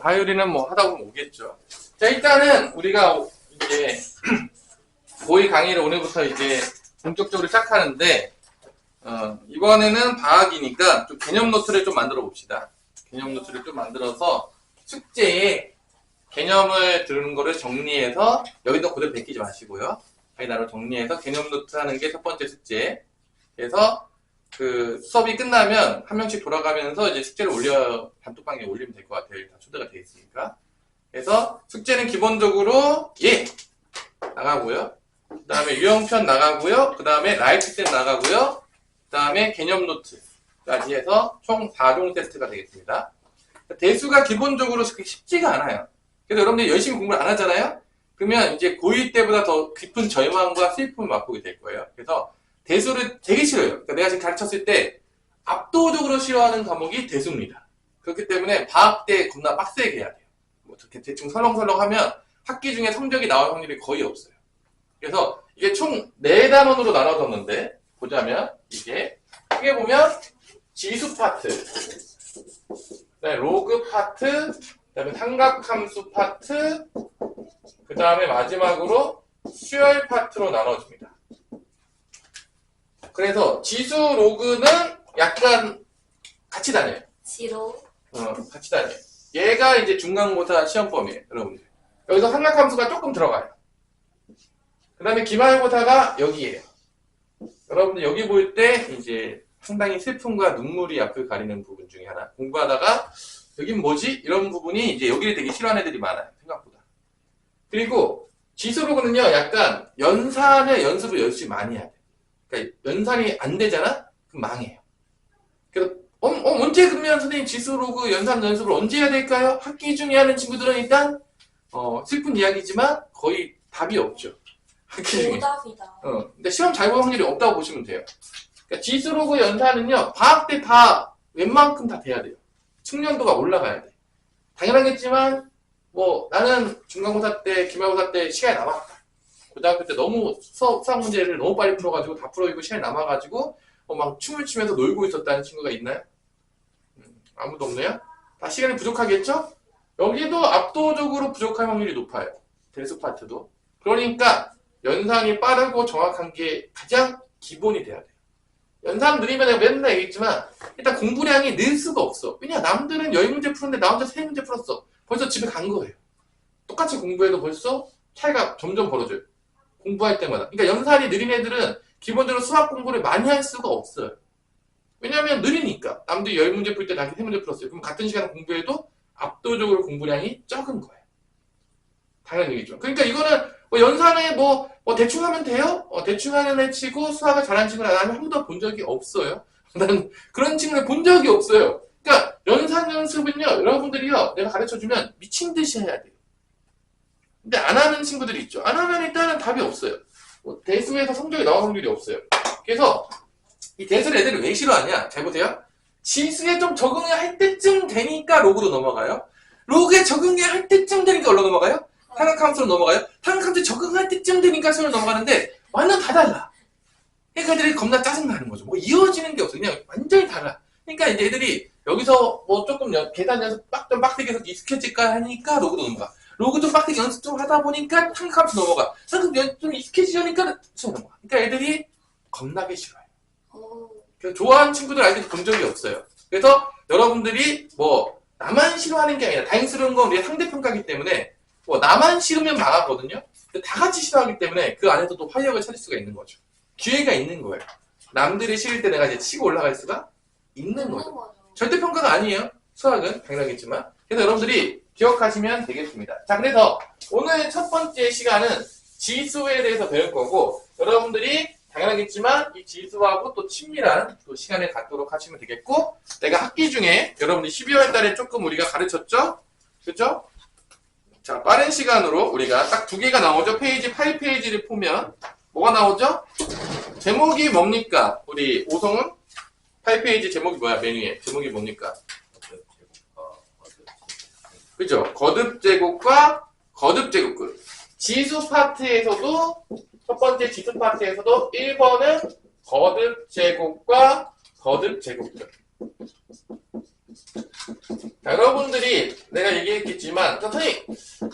바이올린은 뭐 하다 보면 오겠죠. 자, 일단은 우리가 이제 고2 강의를 오늘부터 이제 본격적으로 시작하는데, 이번에는 방학이니까 좀 개념 노트를 좀 만들어 봅시다. 개념 노트를 좀 만들어서 숙제에 개념을 들은 거를 정리해서, 여기도 그대로 베끼지 마시고요. 나로 정리해서 개념 노트 하는 게 첫 번째 숙제. 그래서 그 수업이 끝나면 한 명씩 돌아가면서 이제 숙제를 단톡방에 올리면 될 것 같아요. 다 초대가 되어 있으니까. 그래서 숙제는 기본적으로 나가고요. 그 다음에 유형편 나가고요. 그 다음에 라이트 셋 나가고요. 그 다음에 개념 노트까지 해서 총 4종 세트가 되겠습니다. 대수가 기본적으로 그렇게 쉽지가 않아요. 그래서 여러분들이 열심히 공부를 안 하잖아요? 그러면 이제 고1 때보다 더 깊은 절망과 슬픔을 맛보게 될 거예요. 그래서 대수를 되게 싫어요. 그러니까 내가 지금 가르쳤을 때 압도적으로 싫어하는 과목이 대수입니다. 그렇기 때문에 방학 때 겁나 빡세게 해야 돼요. 뭐 이렇게 대충 설렁설렁 하면 학기 중에 성적이 나올 확률이 거의 없어요. 그래서 이게 총 4단원으로 나눠졌는데, 보자면 이게 크게 보면 지수 파트, 그다음에 로그 파트, 그다음에 삼각함수 파트, 그 다음에 마지막으로 수열 파트로 나눠집니다. 그래서 지수 로그는 약간 같이 다녀요. 지로. 같이 다녀요. 얘가 이제 중간고사 시험범위에요, 여러분들. 여기서 삼각함수가 조금 들어가요. 그 다음에 기말고사가 여기에요. 여러분들 여기 볼 때 이제 상당히 슬픔과 눈물이 앞을 가리는 부분 중에 하나. 공부하다가 여긴 뭐지? 이런 부분이 이제 여기를 되게 싫어하는 애들이 많아요, 생각보다. 그리고 지수로그는요, 약간 연산을 연습을 열심히 많이 해야 돼. 그러니까 연산이 안 되잖아? 그럼 망해요. 그래서 언제 그러면 선생님 지수로그 연산 연습을 언제 해야 될까요? 학기 중에 하는 친구들은 일단 슬픈 이야기지만 거의 답이 없죠. 학기 중에. 오답이다. 근데 시험 잘 볼 확률이 없다고 보시면 돼요. 그러니까 지수로그 연산은요, 방학 때 다 웬만큼 다 돼야 돼요. 숙련도가 올라가야 돼. 당연하겠지만 뭐 나는 중간고사 때, 기말고사 때 시간이 남았다. 고등학교 때 너무 수학 문제를 너무 빨리 풀어가지고 다 풀어지고 시간이 남아가지고 막 춤을 추면서 놀고 있었다는 친구가 있나요? 아무도 없네요? 다 시간이 부족하겠죠? 여기도 압도적으로 부족할 확률이 높아요. 대수 파트도. 그러니까 연산이 빠르고 정확한 게 가장 기본이 돼야 돼요. 연산 느리면 내가 맨날 얘기했지만 일단 공부량이 늘 수가 없어. 왜냐, 남들은 10문제 푸는데 나 혼자 3문제 풀었어. 벌써 집에 간 거예요. 똑같이 공부해도 벌써 차이가 점점 벌어져요. 공부할 때마다. 그러니까 연산이 느린 애들은 기본적으로 수학 공부를 많이 할 수가 없어요. 왜냐면 느리니까. 남들이 10문제 풀 때 나 3문제 풀었어요. 그럼 같은 시간에 공부해도 압도적으로 공부량이 적은 거예요. 당연한 얘기죠. 그러니까 이거는 뭐 연산에 뭐 대충 하면 돼요? 대충 하는 애 치고 수학을 잘하는 친구는 나는 한 번도 본 적이 없어요. 난 그런 친구를 본 적이 없어요. 그러니까 연산 연습은요, 여러분들이요, 내가 가르쳐주면 미친 듯이 해야 돼요. 근데 안 하는 친구들이 있죠. 안 하면 일단은 답이 없어요. 대수에서 성적이 나올 확률이 없어요. 그래서 이 대수를 애들이 왜 싫어하냐? 잘 보세요. 지수에 좀 적응을 할 때쯤 되니까 로그로 넘어가요. 로그에 적응을 할 때쯤 되니까 얼로 넘어가요? 삼각함수로 넘어가요. 삼각함수 적응할 때쯤 되니까 수로 넘어가는데 완전 다 달라. 그러니까 애들이 겁나 짜증나는 거죠. 뭐 이어지는 게 없어. 그냥 완전히 달라. 그러니까 이제 애들이 여기서 뭐 조금 계산 연습 좀 빡세게 해서 익숙해질까 하니까 로그로 넘어가. 로그 좀 빡세게 연습 좀 하다 보니까 삼각함수 넘어가. 삼각함수 좀 익숙해지려니까 수로 넘어가. 그러니까 애들이 겁나게 싫어요. 그래서 좋아하는 친구들 아이들이 본 적이 없어요. 그래서 여러분들이 뭐 나만 싫어하는 게 아니라 다행스러운 건 우리가 상대평가이기 때문에 뭐 나만 싫으면 망하거든요. 근데 다 같이 싫어하기 때문에 그 안에서 또 활력을 찾을 수가 있는 거죠. 기회가 있는 거예요. 남들이 싫을 때 내가 이제 치고 올라갈 수가 있는 거죠. 절대평가가 아니에요. 수학은 당연하겠지만. 그래서 여러분들이 기억하시면 되겠습니다. 자, 그래서 오늘 첫 번째 시간은 지수에 대해서 배울 거고, 여러분들이 당연하겠지만 이 지수하고 또 친밀한 또 시간을 갖도록 하시면 되겠고, 내가 학기 중에 여러분들이 12월 달에 조금 우리가 가르쳤죠? 그죠? 자, 빠른 시간으로 우리가 딱 2개가 나오죠? 페이지 8페이지를 보면 뭐가 나오죠? 제목이 뭡니까? 우리 오성은? 8페이지 제목이 뭐야? 메뉴에 제목이 뭡니까? 그죠? 거듭제곱과 거듭제곱근. 지수 파트에서도 첫 번째 지수 파트에서도 1번은 거듭제곱과 거듭제곱근. 자, 여러분들이 내가 얘기했겠지만 선생님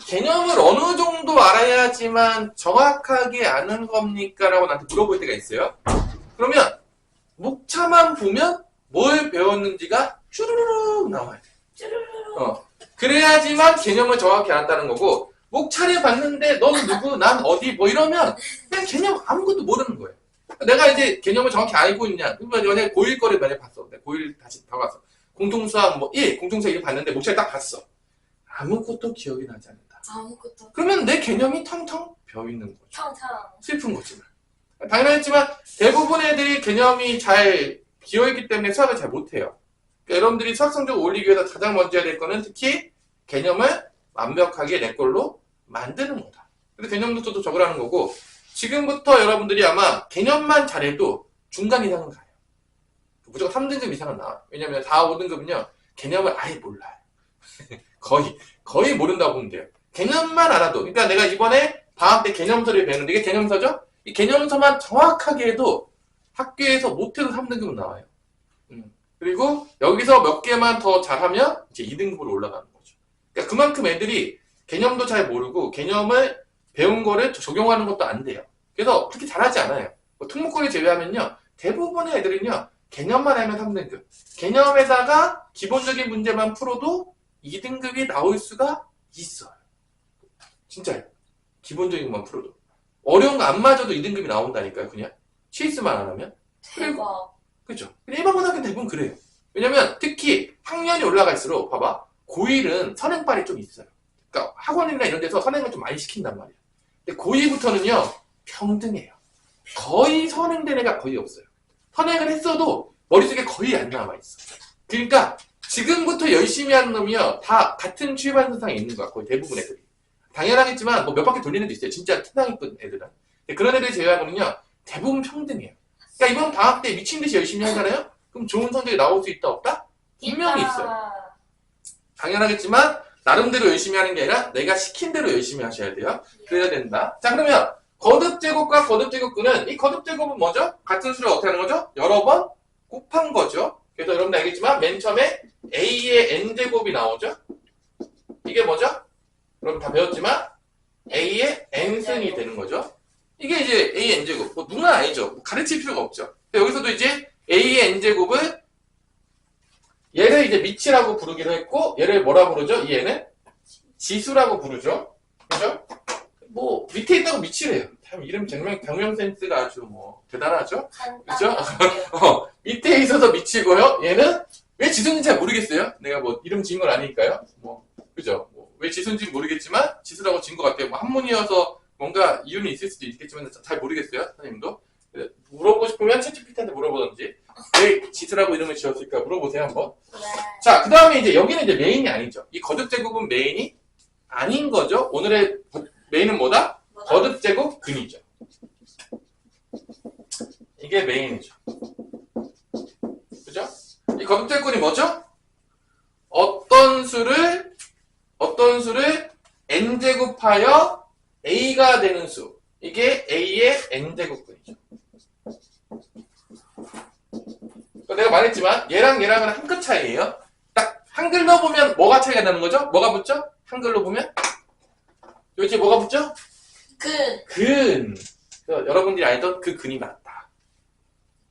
개념을 어느 정도 알아야지만 정확하게 아는 겁니까? 라고 나한테 물어볼 때가 있어요. 그러면 목차만 보면 뭘 배웠는지가 쭈르륵 나와야 돼. 그래야지만 개념을 정확히 알았다는 거고 목차를 봤는데 넌 누구, 난 어디 뭐 이러면 그냥 개념 아무것도 모르는 거예요. 내가 이제 개념을 정확히 알고 있냐. 그러면 내가 고1 거를 만약에 봤어. 내가 고1 다시 다 봤어. 공통수학 뭐 1, 공통수학 1 봤는데 목차를 딱 봤어. 아무것도 기억이 나지 않는다. 아무것도. 그러면 내 개념이 텅텅 비어있는 거죠. 텅텅. 슬픈 거지만. 당연하지만 대부분 애들이 개념이 잘 비어있기 때문에 수학을 잘 못해요. 그러니까 여러분들이 수학 성적을 올리기 위해서 가장 먼저 해야 될 거는 특히 개념을 완벽하게 내 걸로 만드는 거다. 그래서 개념부터도 적으라는 거고 지금부터 여러분들이 아마 개념만 잘해도 중간 이상은 가요. 무조건 3등급 이상은 나와요. 왜냐면 4, 5등급은요. 개념을 아예 몰라요. 거의 모른다고 보면 돼요. 개념만 알아도. 그러니까 내가 이번에 방학 때 개념서를 배우는데 이게 개념서죠? 이 개념서만 정확하게 해도 학교에서 못해도 3등급은 나와요. 그리고 여기서 몇 개만 더 잘하면 이제 2등급으로 올라가는 거죠. 그러니까 그만큼 애들이 개념도 잘 모르고 개념을 배운 거를 적용하는 것도 안 돼요. 그래서 그렇게 잘하지 않아요. 뭐 특목고를 제외하면요. 대부분의 애들은요. 개념만 알면 3등급. 개념에다가 기본적인 문제만 풀어도 2등급이 나올 수가 있어요. 진짜요. 기본적인 것만 풀어도. 어려운 거 안 맞아도 2등급이 나온다니까요. 그냥. 취스만 안 하면. 대박. 그죠. 일반 고등학교 대부분 그래요. 왜냐면 특히 학년이 올라갈수록 봐봐. 고1은 선행발이 좀 있어요. 그러니까 학원이나 이런 데서 선행을 좀 많이 시킨단 말이에요. 근데 고2부터는요. 평등해요. 거의 선행된 애가 거의 없어요. 선행을 했어도 머릿속에 거의 안 남아있어. 그러니까 지금부터 열심히 하는 놈이요. 다 같은 출발 선상에 있는 거야. 거의 대부분 애들이. 당연하겠지만 뭐 몇 바퀴 돌리는 애도 있어요. 진짜 특강했던 애들은. 그런 애들 제외하고는요. 대부분 평등해요. 그러니까 이번 방학 때 미친 듯이 열심히 하잖아요. 그럼 좋은 성적이 나올 수 있다 없다? 분명히 있어요. 당연하겠지만 나름대로 열심히 하는 게 아니라 내가 시킨 대로 열심히 하셔야 돼요. 그래야 된다. 자, 그러면 거듭제곱과 거듭제곱근은 이 거듭제곱은 뭐죠? 같은 수를 어떻게 하는 거죠? 여러 번 곱한 거죠. 그래서 여러분들 알겠지만 맨 처음에 a의 n제곱이 나오죠. 이게 뭐죠? 여러분 다 배웠지만 a의 n승이 되는 거죠. 이게 이제 a의 n제곱. 뭐 누구나 아니죠. 가르칠 필요가 없죠. 여기서도 이제 a의 n제곱을 얘를 이제 미치라고 부르기로 했고 얘를 뭐라 부르죠? 이 얘는 지수라고 부르죠. 그죠? 뭐 밑에 있다고 미치래요. 참 이름 경명 센스가 아주 뭐 대단하죠? 그죠? 밑에 있어서 미치고요. 얘는 왜 지수인지 잘 모르겠어요. 내가 뭐 이름 지은 건 아니니까요. 뭐 그죠? 뭐 왜 지수인지 모르겠지만 지수라고 지은 것 같아요. 뭐 한문이어서 뭔가 이유는 있을 수도 있겠지만 잘 모르겠어요. 선생님도. 물어보고 싶으면 챗GPT한테 물어보던지 왜 지수라고 이름을 지었을까 물어보세요 한번. 자, 그 다음에 이제 여기는 이제 메인이 아니죠. 이 거듭제곱은 메인이 아닌 거죠. 오늘의 메인은 뭐다? 거듭제곱 근이죠. 이게 메인이죠. 그죠? 이 거듭제곱이 뭐죠? 어떤 수를 n제곱하여 a가 되는 수. 이게 a의 n제곱근이죠. 내가 말했지만 얘랑 얘랑은 한 끗 차이예요. 딱 한글로 보면 뭐가 차이가 나는 거죠? 뭐가 붙죠? 한글로 보면 여기 뭐가 붙죠? 근. 여러분들이 알던 그 근이 맞다.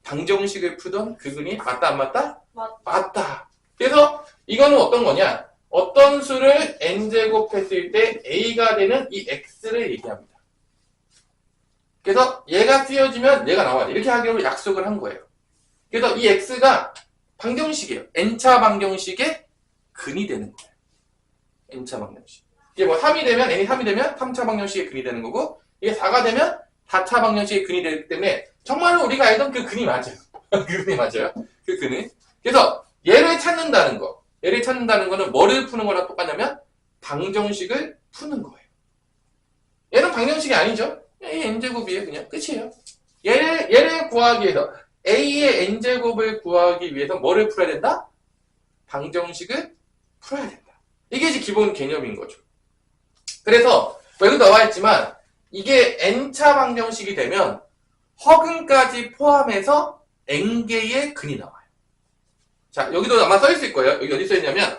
방정식을 풀던 그 근이 맞다 안 맞다? 맞다. 그래서 이거는 어떤 거냐? 어떤 수를 n제곱 했을 때 a가 되는 이 x를 얘기합니다. 그래서 얘가 쓰여지면 얘가 나와야 돼. 이렇게 하기로 약속을 한 거예요. 그래서 이 x가 방정식이에요. n차 방정식의 근이 되는 거예요. n차 방정식. 이게 뭐 3이 되면 n이 3이 되면 3차 방정식의 근이 되는 거고 이게 4가 되면 4차 방정식의 근이 되기 때문에 정말로 우리가 알던 그 근이 맞아요. 그 근이 맞아요. 그 근이. 그래서 얘를 찾는다는 거. 얘를 찾는다는 거는 뭐를 푸는 거랑 똑같냐면 방정식을 푸는 거예요. 얘는 방정식이 아니죠. A n제곱이에요. 그냥 끝이에요. 얘를 구하기 위해서 a의 n제곱을 구하기 위해서 뭐를 풀어야 된다? 방정식을 풀어야 된다. 이게 이제 기본 개념인 거죠. 그래서 여기 나와 있지만 이게 n차 방정식이 되면 허근까지 포함해서 n개의 근이 나와요. 자, 여기도 아마 써 있을 거예요. 여기 어디 써 있냐면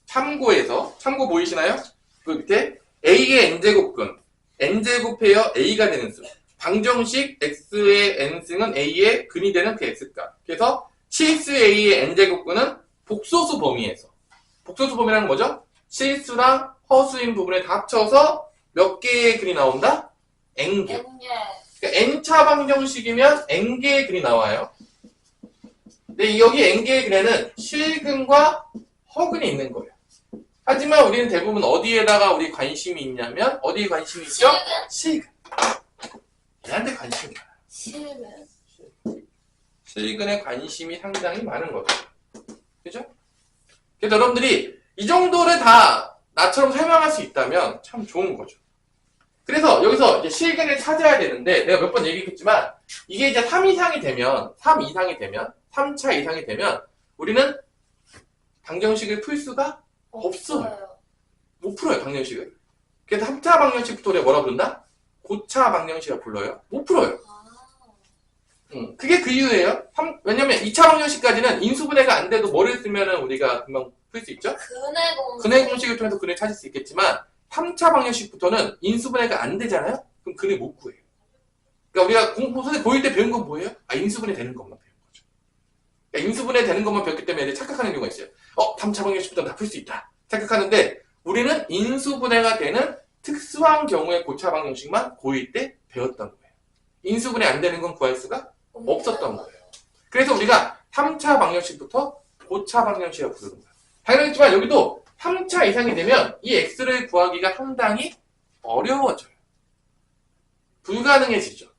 참고에서, 참고 보이시나요? 그 밑에 A의 N제곱근, N제곱 해여 A가 되는 수. 방정식 X의 N승은 A의 근이 되는 그 X값. 그래서 실수 A의 N제곱근은 복소수 범위에서. 복소수 범위라는 건 뭐죠? 실수랑 허수인 부분에 다 합쳐서 몇 개의 근이 나온다? N개. 그러니까 N차 방정식이면 N개의 근이 나와요. 근데 여기 N개의 근에는 실근과 허근이 있는 거예요. 하지만 우리는 대부분 어디에다가 우리 관심이 있냐면 어디에 관심이 있죠? 실근. 얘한테 관심이 많아요. 실근에 관심이 상당히 많은 거죠. 그죠? 그래서 여러분들이 이 정도를 다 나처럼 설명할 수 있다면 참 좋은 거죠. 그래서 여기서 이제 실근을 찾아야 되는데 내가 몇 번 얘기했지만 이게 이제 3 이상이 되면 3차 이상이 되면 우리는 방정식을 풀 수가 없어요. 못 풀어요, 방정식을. 그래서 3차 방정식부터 우리가 뭐라 부른다? 고차 방정식이라 불러요. 못 풀어요. 그게 그 이유예요. 왜냐면 2차 방정식까지는 인수분해가 안 돼도 뭐를 쓰면은 우리가 금방 풀 수 있죠? 근해 공식을 통해서 근을 찾을 수 있겠지만 3차 방정식부터는 인수분해가 안 되잖아요? 그럼 근을 못 구해요. 그러니까 우리가 선생님 보일 때 배운 건 뭐예요? 인수분해 되는 것만 배운 거죠. 그러니까 인수분해 되는 것만 배웠기 때문에 애들이 착각하는 경우가 있어요. 3차 방정식부터는 다 풀 수 있다. 착각하는데 우리는 인수분해가 되는 특수한 경우의 고차 방정식만 고1 때 배웠던 거예요. 인수분해 안 되는 건 구할 수가 없었던 거예요. 그래서 우리가 3차 방정식부터 고차 방정식이라고 부르는 거예요. 당연하지만 여기도 3차 이상이 되면 이 x를 구하기가 상당히 어려워져요. 불가능해지죠.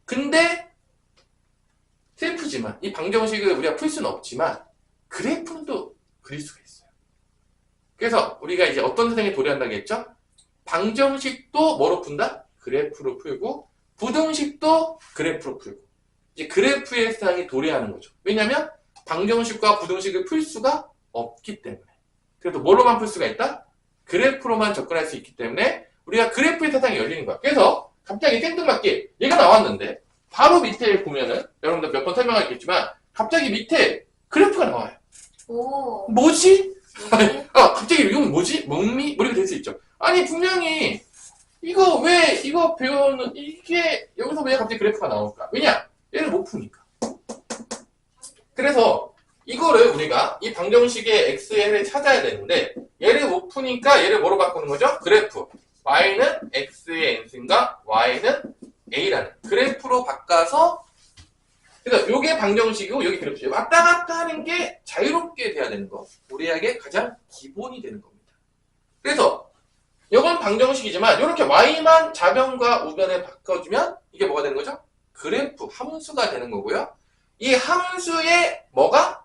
근데 슬프지만 이 방정식을 우리가 풀 수는 없지만 그래프는 또 그릴 수가 있어요. 그래서 우리가 이제 어떤 선생님이 도래한다고 했죠? 방정식도 뭐로 푼다? 그래프로 풀고 부등식도 그래프로 풀고 이제 그래프의 세상이 도래하는 거죠. 왜냐하면 방정식과 부등식을 풀 수가 없기 때문에. 그래도 뭐로만 풀 수가 있다? 그래프로만 접근할 수 있기 때문에 우리가 그래프의 세상이 열리는 거야. 그래서 갑자기 생뚱맞게 얘가 나왔는데 바로 밑에 보면은 여러분들 몇 번 설명하겠지만 갑자기 밑에 그래프가 나와요. 뭐지? 갑자기 이건 뭐지? 멍미? 뭐 이렇게 될 수 있죠. 아니 분명히 이거 배우는 이게 여기서 왜 갑자기 그래프가 나올까? 왜냐? 얘를 못 푸니까. 그래서 이거를 우리가 이 방정식의 x를 찾아야 되는데 얘를 못 푸니까 얘를 뭐로 바꾸는 거죠? 그래프. y는 x의 n승과 y는 a라는 그래프로 바꿔서 그래서 요게 방정식이고 여기 그래프죠. 왔다 갔다 하는 게 자유롭게 돼야 되는 거. 우리에게 가장 기본이 되는 겁니다. 그래서 이건 방정식이지만 이렇게 y만 좌변과 우변에 바꿔주면 이게 뭐가 되는 거죠? 그래프, 함수가 되는 거고요. 이 함수의 뭐가?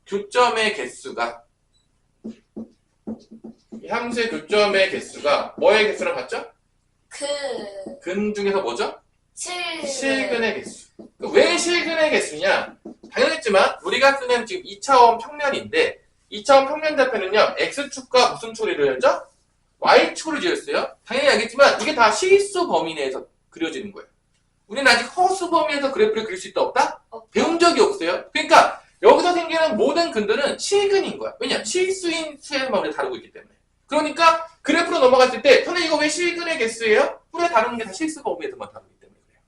교점의 개수가 이 함수의 교점의 개수가 뭐의 개수랑 같죠? 근 중에서 뭐죠? 실근의 개수. 왜 실근의 개수냐? 당연했지만 우리가 쓰는 지금 2차원 평면인데 2차원 평면 좌표는요. x축과 무슨 초리를 했죠? y축으로 지었어요. 당연히 알겠지만 이게 다 실수 범위 내에서 그려지는 거예요. 우리는 아직 허수 범위에서 그래프를 그릴 수 있다 없다? 배운 적이 없어요. 그러니까 여기서 생기는 모든 근들은 실근인 거야. 왜냐? 실수인 수에만 우리가 다루고 있기 때문에. 그러니까 그래프로 넘어갔을 때 선생님 이거 왜 실근의 개수예요? 우리가 다루는 게 다 실수 범위에서만 다루기 때문에 그래요.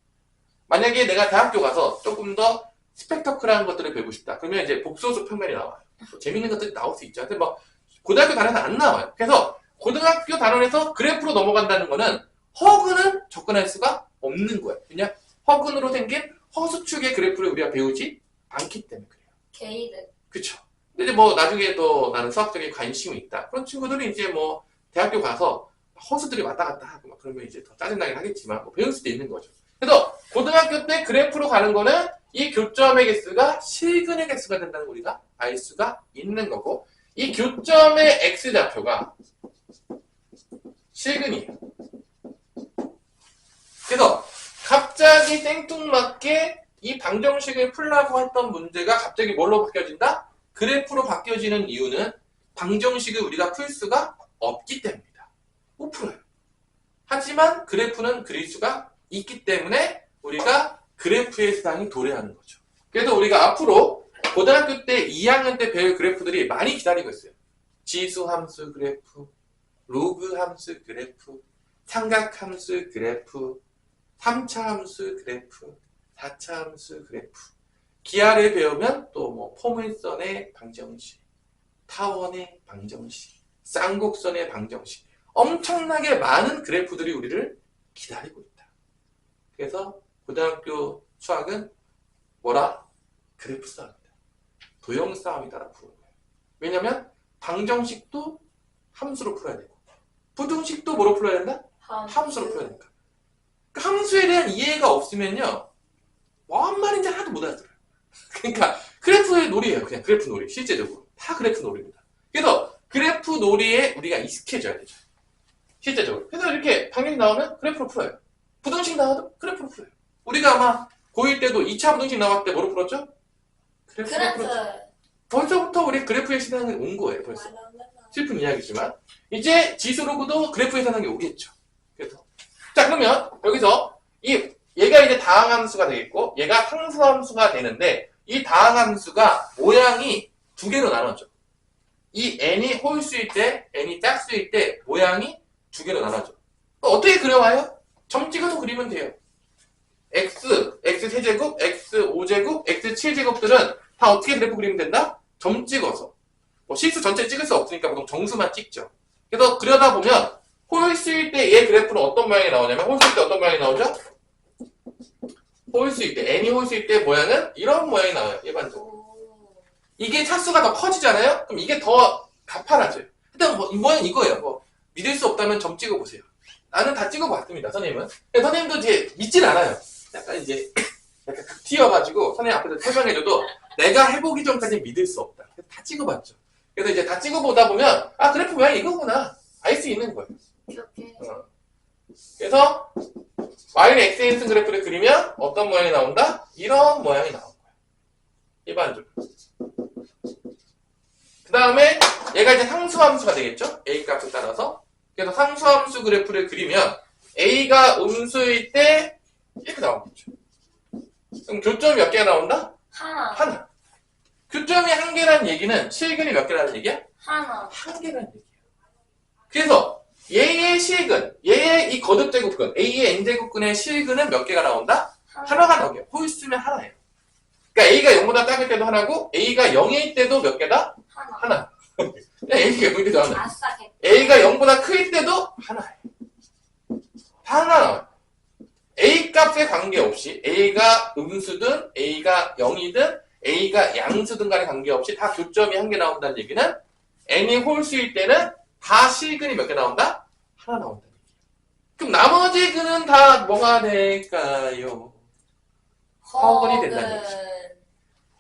만약에 내가 대학교 가서 조금 더 스펙터클한 것들을 배우고 싶다. 그러면 이제 복소수 평면이 나와요. 뭐 재밌는 것들이 나올 수 있죠. 근데 뭐 고등학교 단원에서 안 나와요. 그래서 고등학교 단원에서 그래프로 넘어간다는 거는 허근은 접근할 수가 없는 거예요. 왜냐? 허근으로 생긴 허수축의 그래프를 우리가 배우지 않기 때문에 그래요. 게이드. 그쵸. 근데 이제 뭐 나중에 또 나는 수학적인 관심이 있다. 그런 친구들이 이제 뭐 대학교 가서 허수들이 왔다 갔다 하고 막 그러면 이제 더 짜증나긴 하겠지만 뭐 배울 수도 있는 거죠. 그래서 고등학교 때 그래프로 가는 거는 이 교점의 개수가 실근의 개수가 된다는 걸 우리가 알 수가 있는 거고 이 교점의 x좌표가 실근이에요. 그래서 갑자기 생뚱맞게 이 방정식을 풀라고 했던 문제가 갑자기 뭘로 바뀌어진다? 그래프로 바뀌어지는 이유는 방정식을 우리가 풀 수가 없기 때문이다. 못 풀어요. 하지만 그래프는 그릴 수가 있기 때문에 우리가 그래프의 세상이 도래하는 거죠. 그래서 우리가 앞으로 고등학교 때 2학년 때 배울 그래프들이 많이 기다리고 있어요. 지수함수 그래프, 로그함수 그래프, 삼각함수 그래프, 3차 함수 그래프, 4차 함수 그래프. 기하를 배우면 또 뭐 포물선의 방정식, 타원의 방정식, 쌍곡선의 방정식. 엄청나게 많은 그래프들이 우리를 기다리고 있다. 그래서 고등학교 수학은 뭐라? 그래프 싸움이다. 도형 싸움이다라고 부르는 거예요. 왜냐면 방정식도 함수로 풀어야 되고 부등식도 뭐로 풀어야 된다? 함수로 풀어야 되니까. 그러니까 함수에 대한 이해가 없으면요 뭔 말인지 하나도 못 알아들어요. 그러니까 그래프의 놀이예요. 그냥 그래프 놀이. 실제적으로 다 그래프 놀이입니다. 그래서 그래프 놀이에 우리가 익숙해져야 되죠. 실제적으로. 그래서 이렇게 방정식 나오면 그래프로 풀어요. 부등식 나와도 그래프로 풀어요. 우리가 아마 고1 때도 2차 부등식 나왔을 때 뭐로 풀었죠? 그래프로 풀었죠. 벌써부터 우리 그래프의 시대는 온 거예요. 벌써. 슬픈 이야기지만 이제 지수로그도 그래프의 세상이 오겠죠. 그래서 자 그러면 여기서 얘가 이제 다항함수가 되겠고 얘가 상수함수가 되는데 이 다항함수가 모양이 두 개로 나눠져. 이 n이 홀수일 때 n이 짝수일 때 모양이 두 개로 나눠져. 어떻게 그려와요? 점 찍어서 그리면 돼요. x 세제곱, x 5제곱, x 7제곱들은 다 어떻게 그래프 그리면 된다? 점 찍어서. 뭐 실수 전체 찍을 수 없으니까 보통 정수만 찍죠. 그래서 그려다 보면 홀수일 때 얘 그래프는 어떤 모양이 나오냐면 홀수일 때 어떤 모양이 나오죠? 홀수일 때 n이 홀수일 때 모양은 이런 모양이 나와요. 일반적으로. 이게 차수가 더 커지잖아요? 그럼 이게 더 가파라져요. 일단 뭐 이 모양 이거예요. 뭐 믿을 수 없다면 점 찍어보세요. 나는 다 찍어봤습니다. 선생님은. 선생님도 이제 믿진 않아요. 약간 이제 약간 튀어가지고 선생님 앞에서 설명해줘도 내가 해보기 전까지 믿을 수 없다. 다 찍어봤죠. 그래서 이제 다 찍어보다 보면 아 그래프 모양이 이거구나 알 수 있는 거예요. 그래서 y는 x에 있는 그래프를 그리면 어떤 모양이 나온다? 이런 모양이 나온 거예요. 일반적으로. 그 다음에 얘가 이제 상수함수가 되겠죠? a 값에 따라서. 그래서 상수함수 그래프를 그리면 a가 음수일 때 이렇게 나오겠죠. 그럼 교점이 몇 개가 나온다? 하나. 교점이 한 개라는 얘기는 실근이 몇 개라는 얘기야? 한 개라는 얘기야. 그래서 얘의 실근, 얘의 이 거듭제곱근, a의 n제곱근의 실근은 몇 개가 나온다? 하나가 나오게. 홀수면 하나예요. 그러니까 a가 0보다 작을 때도 하나고 a가 0일 때도 몇 개다? 하나. a가 0일 때도 하나. a가 0보다 클 때도 하나예요. 다 하나 나와요. a 값에 관계없이 a가 음수든 a가 0이든 a가 양수든 간에 관계없이 다 교점이 한 개 나온다는 얘기는 n이 홀수일 때는 다 실근이 몇 개 나온다? 하나 나온다는 얘기예요. 그럼 나머지 근은 다 뭐가 될까요? 허근이 된다는 얘기죠.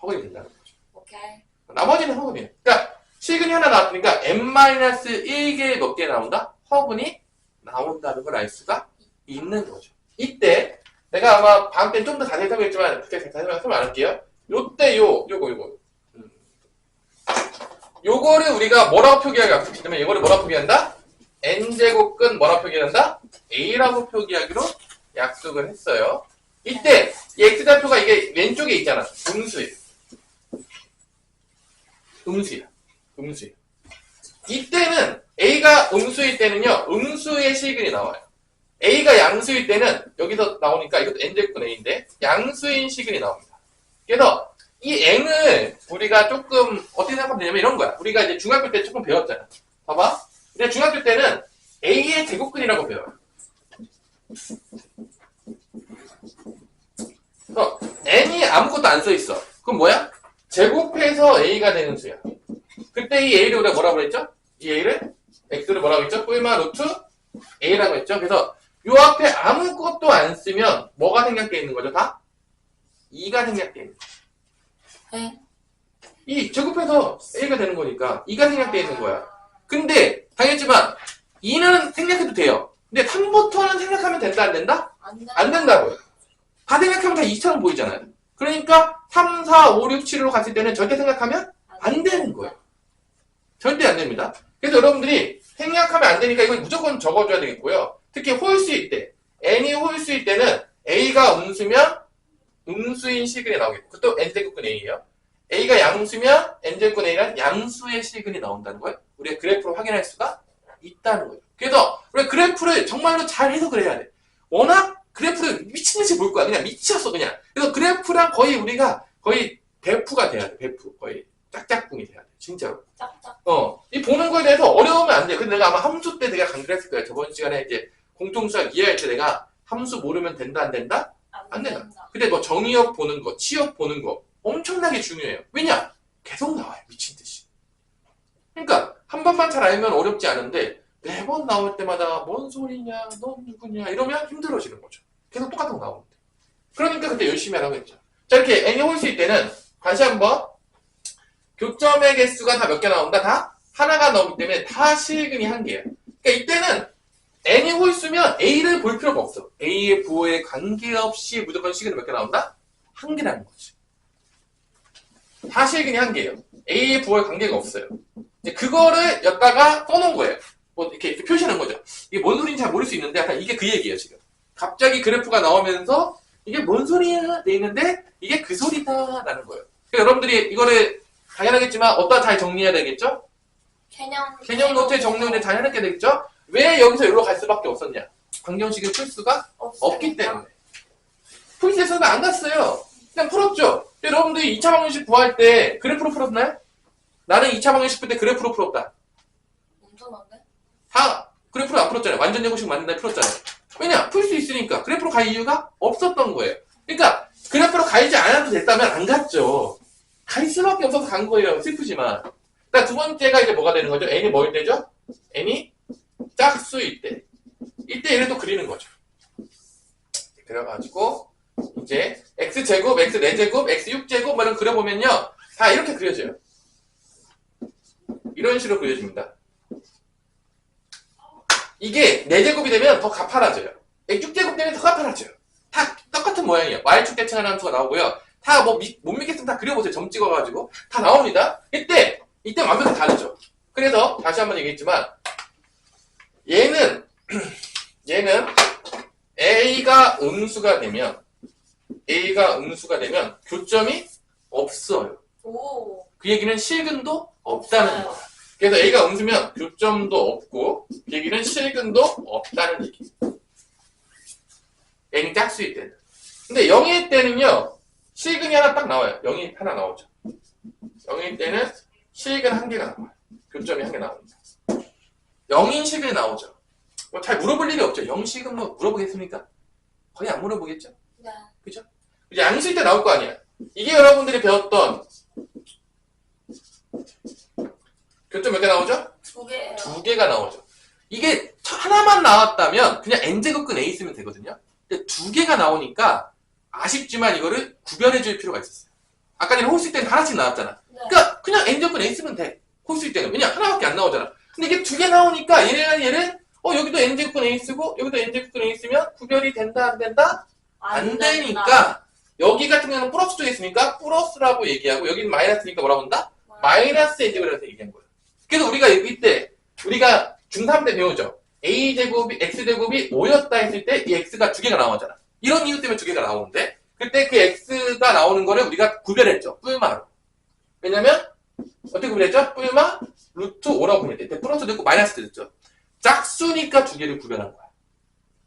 허근이 된다는 거죠. 오케이. 나머지는 허근이에요. 그러니까 실근이 하나 나왔으니까 n-1개의 몇 개 나온다? 허근이 나온다는 걸 알 수가 있는 거죠. 이때 내가 아마 다음 때는 좀 더 자세히 설명했지만 자세히 설명 안 할게요. 요때 요거 요거를 우리가 뭐라고 표기하기 약속시키면 이거를 뭐라고 표기한다? n제곱근 뭐라고 표기한다? a라고 표기하기로 약속을 했어요. 이때 이 x좌표가 이게 왼쪽에 있잖아. 음수야. 이때는 a가 음수일 때는요. 음수의 실근이 나와요. a가 양수일 때는 여기서 나오니까 이것도 n제곱근 a인데 양수인 실근이 나옵니다. 그래서 이 n을 우리가 조금 어떻게 생각하면 되냐면 이런 거야. 우리가 이제 중학교 때 조금 배웠잖아. 봐봐. 근데 중학교 때는 a의 제곱근이라고 배워요. 그래서 n이 아무것도 안 써있어. 그럼 뭐야? 제곱해서 a가 되는 수야. 그때 이 a를 우리가 뭐라고 했죠? 이 a를 x를 뭐라고 했죠? 뿔마 루트 a라고 했죠. 그래서 요 앞에 아무것도 안 쓰면 뭐가 생략되어 있는 거죠? 다? 2가 생략되어 있는 거죠. 네. 이 제곱해서 a가 되는 거니까 2가 생략되어 있는 거야. 근데 당연했지만 2는 생략해도 돼요. 근데 3부터는 생략하면 된다 안 된다? 안 된다고요. 다 생략하면 다 2처럼 보이잖아요. 그러니까 3, 4, 5, 6, 7로 갔을 때는 절대 생략하면 안 되는 거예요. 절대 안 됩니다. 그래서 여러분들이 생략하면 안 되니까 이걸 무조건 적어줘야 되겠고요. 특히 홀수일 때, n이 홀수일 때는 a가 음수면 음수인 실근이 나오겠고 그것도 n제곱근 a예요. A가 양수면 n제곱근 A란 양수의 실근이 나온다는 거예요. 우리가 그래프로 확인할 수가 있다는 거예요. 그래서 우리가 그래프를 정말로 잘 해석을 해야 돼. 워낙 그래프를 미친듯이 볼 거야. 그냥 미쳤어 그냥. 그래서 그래프랑 거의 우리가 거의 베프가 돼야 돼. 베프. 거의 짝짝꿍이 돼야 돼. 진짜로. 짝짝. 이 보는 거에 대해서 어려우면 안 돼. 근데 내가 아마 함수 때 내가 강조를 했을 거야. 저번 시간에 이제 공통수학 이해할 때 내가 함수 모르면 된다 안 된다? 안 된다. 근데 뭐 정의역 보는 거, 치역 보는 거 엄청나게 중요해요. 왜냐? 계속 나와요. 미친 듯이. 그러니까 한 번만 잘 알면 어렵지 않은데 매번 나올 때마다 뭔 소리냐, 넌 누구냐 이러면 힘들어지는 거죠. 계속 똑같은 거 나오는데. 그러니까 그때 열심히 하라고 했죠. 자, 이렇게 n이 홀수일 때는 다시 한번 교점의 개수가 다 몇 개 나온다? 다 하나가 나오기 때문에 다 실근이 한 개예요. 그러니까 이때는 n이 홀수면 a를 볼 필요가 없어. a의 부호에 관계없이 무조건 실근이 몇 개 나온다? 한 개라는 거지. 다 실근이 한 개예요. a의 부호에 관계가 없어요. 이제 그거를 여기다가 써놓은 거예요. 뭐 이렇게 표시하는 거죠. 이게 뭔 소리인지 잘 모를 수 있는데 약간 이게 그 얘기예요 지금. 갑자기 그래프가 나오면서 이게 뭔 소리야? 돼 있는데 이게 그 소리다라는 거예요. 그러니까 여러분들이 이거를 당연하겠지만 어디다 잘 정리해야 되겠죠? 개념 노트에 정리를 잘 해놓게 되겠죠? 왜 여기서 여기로 갈 수밖에 없었냐? 방정식을 풀 수가 없기 때문에. 풀 수 있어서 안 갔어요. 그냥 풀었죠. 여러분들이 2차 방정식 구할 때 그래프로 풀었나요? 나는 2차 방정식 풀 때 그래프로 풀었다. 엄청난데? 다 그래프로 안 풀었잖아요. 완전 제곱식 만든다 풀었잖아요. 왜냐? 풀 수 있으니까. 그래프로 갈 이유가 없었던 거예요. 그러니까 그래프로 가지 않아도 됐다면 안 갔죠. 갈 수밖에 없어서 간 거예요. 슬프지만. 그러니까 두 번째가 이제 뭐가 되는 거죠? n이 뭐일 때죠? n이 짝수일 때. 이때 얘를 또 그리는 거죠. 그래가지고 이제 x제곱, x4제곱, x6제곱 뭐 이런 그려보면요. 다 이렇게 그려져요. 이런 식으로 그려집니다. 이게 4제곱이 되면 더 가파라져요. 6제곱 되면 더 가파라져요. 다 똑같은 모양이에요. y축 대칭하는 함수가 나오고요. 다 뭐 못 믿겠으면 다 그려보세요. 점 찍어가지고. 다 나옵니다. 이때 완벽히 다르죠. 그래서 다시 한번 얘기했지만 얘는 A가 음수가 되면 교점이 없어요. 오. 그 얘기는 실근도 없다는 거야. 그래서 A가 음수면 교점도 없고 그 얘기는 실근도 없다는 얘기. N이 짝수일 때는. 근데 0일 때는요. 실근이 하나 딱 나와요. 0이 하나 나오죠. 0일 때는 실근 한 개가 나와요. 교점이 한 개 나옵니다. 0인 실근이 나오죠. 뭐 잘 물어볼 일이 없죠. 0실근 뭐 물어보겠습니까? 거의 안 물어보겠죠. 네. 그죠? 양수일 때 나올 거 아니야. 이게 여러분들이 배웠던 교점 몇 개 나오죠? 2개예요. 2개가 나오죠. 이게 하나만 나왔다면 그냥 n제곱근 a 쓰면 되거든요. 근데 2개가 나오니까 아쉽지만 이거를 구별해 줄 필요가 있었어요. 아까 전에 홀수일 때는 하나씩 나왔잖아. 네. 그러니까 그냥 n제곱근 a 쓰면 돼. 홀수일 때는. 왜냐? 하나밖에 안 나오잖아. 근데 이게 2개 나오니까 얘를 여기도 n제곱근 a 쓰고 여기도 n제곱근 a 쓰면 구별이 된다 안 된다? 안 되니까 여기 같은 경우는 플러스 쪽에 있으니까 플러스라고 얘기하고 여기는 마이너스니까 뭐라고 한다? 마이너스 n제곱이라고 얘기한 거예요. 그래서 우리가 이때 우리가 중3 때 배우죠. a제곱이 x제곱이 5였다 했을 때 이 x가 2개가 나오잖아. 이런 이유 때문에 2개가 나오는데 그때 그 x가 나오는 거를 우리가 구별했죠. 뿔마로. 왜냐면 어떻게 구별했죠? 뿔마 루트 5라고 구별했대. 플러스도 있고 마이너스도 있죠. 짝수니까 2개를 구별한 거야.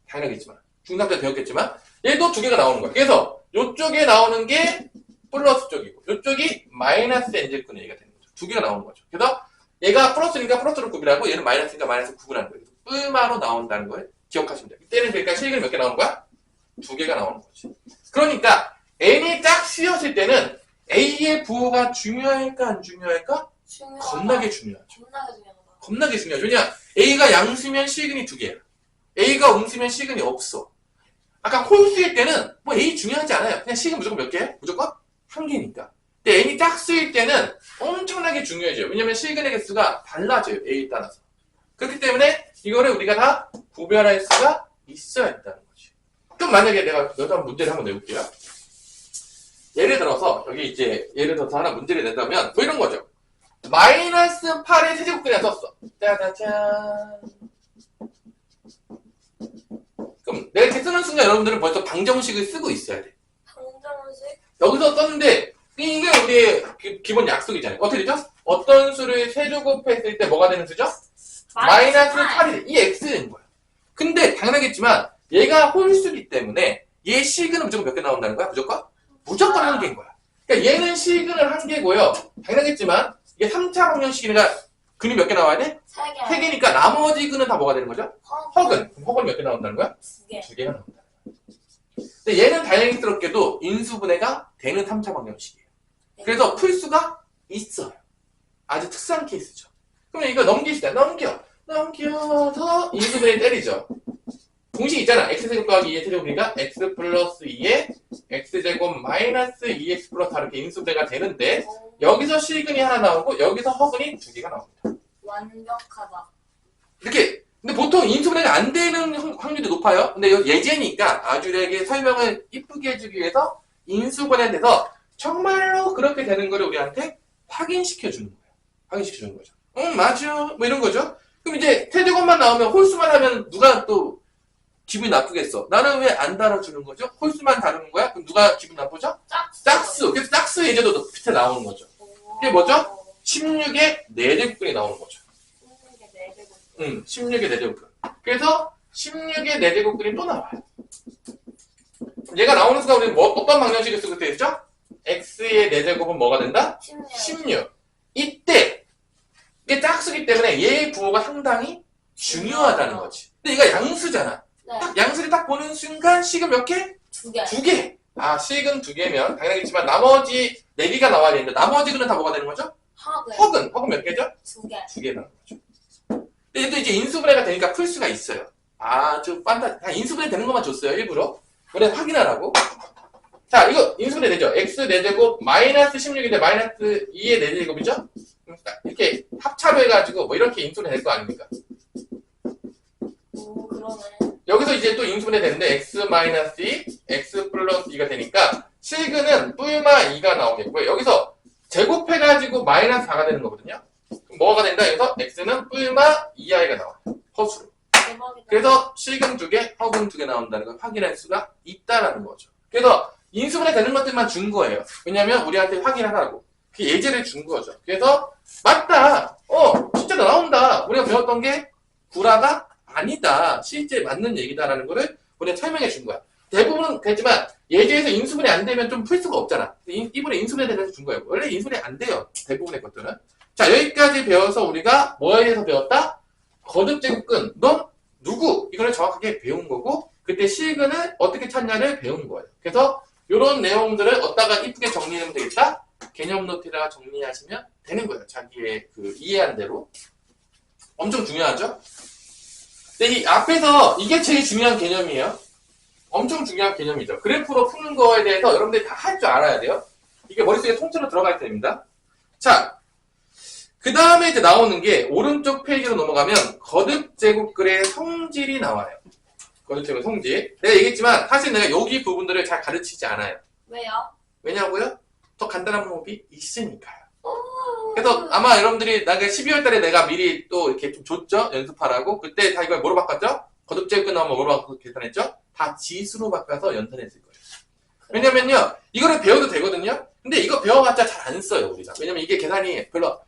당연하겠지만 중3 때 배웠겠지만 얘도 2개가 나오는 거야. 그래서 이쪽에 나오는 게 플러스 쪽이고 이쪽이 마이너스 n제곱근 a가 되는 거죠. 2개가 나오는 거죠. 그래서 얘가 플러스니까 플러스로 구별하고 얘는 마이너스니까 마이너스 구분하는 거예요. 뿔마로 나온다는 걸 기억하시면 돼요. 이때는 그러니까 실근이 몇 개 나오는 거야? 2개가 나오는 거지. 그러니까 n이 짝수였을 때는 a의 부호가 중요할까 안 중요할까? 겁나게 중요하죠. 겁나게 중요하죠. 왜냐? a가 양수면 실근이 2개야. a가 음수면 실근이 없어. 아까 홀수일 때는 뭐 a 중요하지 않아요. 그냥 실근 무조건 몇 개야? 무조건 1개니까. 근데 n이 짝수일 때는 엄청나게 중요해져요. 왜냐면 실근의 개수가 달라져요. a에 따라서. 그렇기 때문에 이거를 우리가 다 구별할 수가 있어야 한다는 거지. 그럼 만약에 내가 여기다 문제를 한번 내볼게요. 예를 들어서 여기 이제 예를 들어서 하나 문제를 낸다면 뭐 이런 거죠. 마이너스 8의 세제곱근이라 썼어. 짜자잔. 그럼 내가 이렇게 쓰는 순간 여러분들은 벌써 방정식을 쓰고 있어야 돼. 방정식? 여기서 썼는데 이게 우리의 기본 약속이잖아요. 어떻게 되죠? 어떤 수를 세제곱했을 때 뭐가 되는 수죠? 마이너스 8이 돼. 이 x는 거야. 근데 당연하겠지만 얘가 홀수기 때문에 얘 시그는 무조건 몇 개 나온다는 거야? 무조건? 무조건 한 개인 거야. 그러니까 얘는 시그는 한 개고요. 당연하겠지만 이게 3차 방정식이니까 근이 몇 개 나와야 돼? 3개. 3개니까 나머지 근은 다 뭐가 되는 거죠? 허근. 그럼 허근이 몇 개 나온다는 거야? 2개. 2개가 나온다. 근데 얘는 다행스럽게도 인수분해가 되는 3차 방정식이에요. 그래서 풀수가 있어요. 아주 특수한 케이스죠. 그러면 이거 넘기시다. 넘겨서 인수분해 때리죠. 공식 있잖아. x제곱 더하기 2의 세제곱이니까 x 플러스 2의 x제곱 마이너스 2x 플러스 4 이렇게 인수분해가 되는데 여기서 실근이 하나 나오고 여기서 허근이 2개가 나옵니다. 완벽하다. 이렇게 근데 보통 인수분해가 안 되는 확률이 높아요. 근데 이거 예제니까 아주 이렇게 설명을 이쁘게 해주기 위해서 인수분해에 대해서 정말로 그렇게 되는 거를 우리한테 확인시켜 주는 거예요. 확인시켜 주는 거죠. 맞아. 뭐 이런 거죠. 그럼 이제 세제곱만 나오면 홀수만 하면 누가 또 기분이 나쁘겠어. 나는 왜 안 달아주는 거죠? 홀수만 다루는 거야? 그럼 누가 기분 나쁘죠? 짝수. 그래서 짝수 예제도 밑에 나오는 거죠. 이게 뭐죠? 16의 4제곱근이 나오는 거죠. 16의 4제곱. 16의 4제곱근. 그래서 16의 4제곱근이 또 나와요. 얘가 나오는 수가 우리 뭐, 어떤 방정식을 쓰고 있죠? x의 4제곱은 뭐가 된다? 16. 이때 이게 짝수기 때문에 얘의 부호가 상당히 중요하다는 거지. 근데 얘가 양수잖아. 네. 딱 양수를 딱 보는 순간 식은 몇 개? 2개. 2개. 식은 2개면 당연하겠지만 나머지 4개가 나와야 되는데 나머지 근은 다 뭐가 되는 거죠? 허근. 허근 몇 개죠? 2개. 2개 나오는 거죠. 근데 얘도 이제 인수분해가 되니까 풀 수가 있어요. 아주 그냥 인수분해 되는 것만 줬어요. 일부러. 그래 확인하라고. 자, 이거 인수분해 되죠? x 4제곱 마이너스 16인데 마이너스 2의 4제곱이죠? 이렇게 합차로 해가지고 뭐 이렇게 인수분해 될 거 아닙니까? 오, 그러네. 여기서 이제 또 인수분해 되는데 x 마이너스 2, x 플러스 2가 되니까 실근은 뿔마 2가 나오겠고요. 여기서 제곱해가지고 마이너스 4가 되는 거거든요. 그럼 뭐가 된다? 여기서 x는 뿔마 2i가 나와요. 허수로. 대박이다. 그래서 실근 2개, 허근 2개 나온다는 걸 확인할 수가 있다라는 거죠. 그래서 인수분해 되는 것들만 준 거예요. 왜냐면 우리한테 확인하라고. 그 예제를 준 거죠. 그래서 맞다. 진짜 나온다. 우리가 배웠던 게 구라가 아니다. 실제 맞는 얘기다라는 거를 우리가 설명해 준 거야. 대부분은 그렇지만 예제에서 인수분해 안 되면 좀 풀 수가 없잖아. 이번에 인수분해에 대해서 준 거예요. 원래 인수분해 안 돼요. 대부분의 것들은. 자, 여기까지 배워서 우리가 뭐에 대해서 배웠다? 거듭제곱근. 넌 누구? 이거를 정확하게 배운 거고 그때 실근을 어떻게 찾냐를 배운 거예요. 그래서 이런 내용들을 어디다가 이쁘게 정리하면 되겠다? 개념 노트에다가 정리하시면 되는 거예요. 자기의 그 이해한 대로. 엄청 중요하죠? 근데 이 앞에서 이게 제일 중요한 개념이에요. 엄청 중요한 개념이죠. 그래프로 푸는 거에 대해서 여러분들이 다 할 줄 알아야 돼요. 이게 머릿속에 통째로 들어갈 때입니다. 자, 그 다음에 이제 나오는 게 오른쪽 페이지로 넘어가면 거듭제곱글의 성질이 나와요. 거듭제곱 성질. 내가 얘기했지만 사실 내가 여기 부분들을 잘 가르치지 않아요. 왜요? 왜냐고요? 더 간단한 방법이 있으니까요. 오. 그래서 아마 여러분들이 나가 12월 달에 내가 미리 또 이렇게 좀 줬죠? 연습하라고. 그때 다 이걸 뭐로 바꿨죠? 거듭제곱 나오면 뭐로 바꿔서 계산했죠? 다 지수로 바꿔서 연산했을 거예요. 왜냐면요, 이거를 배워도 되거든요? 근데 이거 배워봤자 잘 안 써요, 우리가. 왜냐면 이게 계산이 별로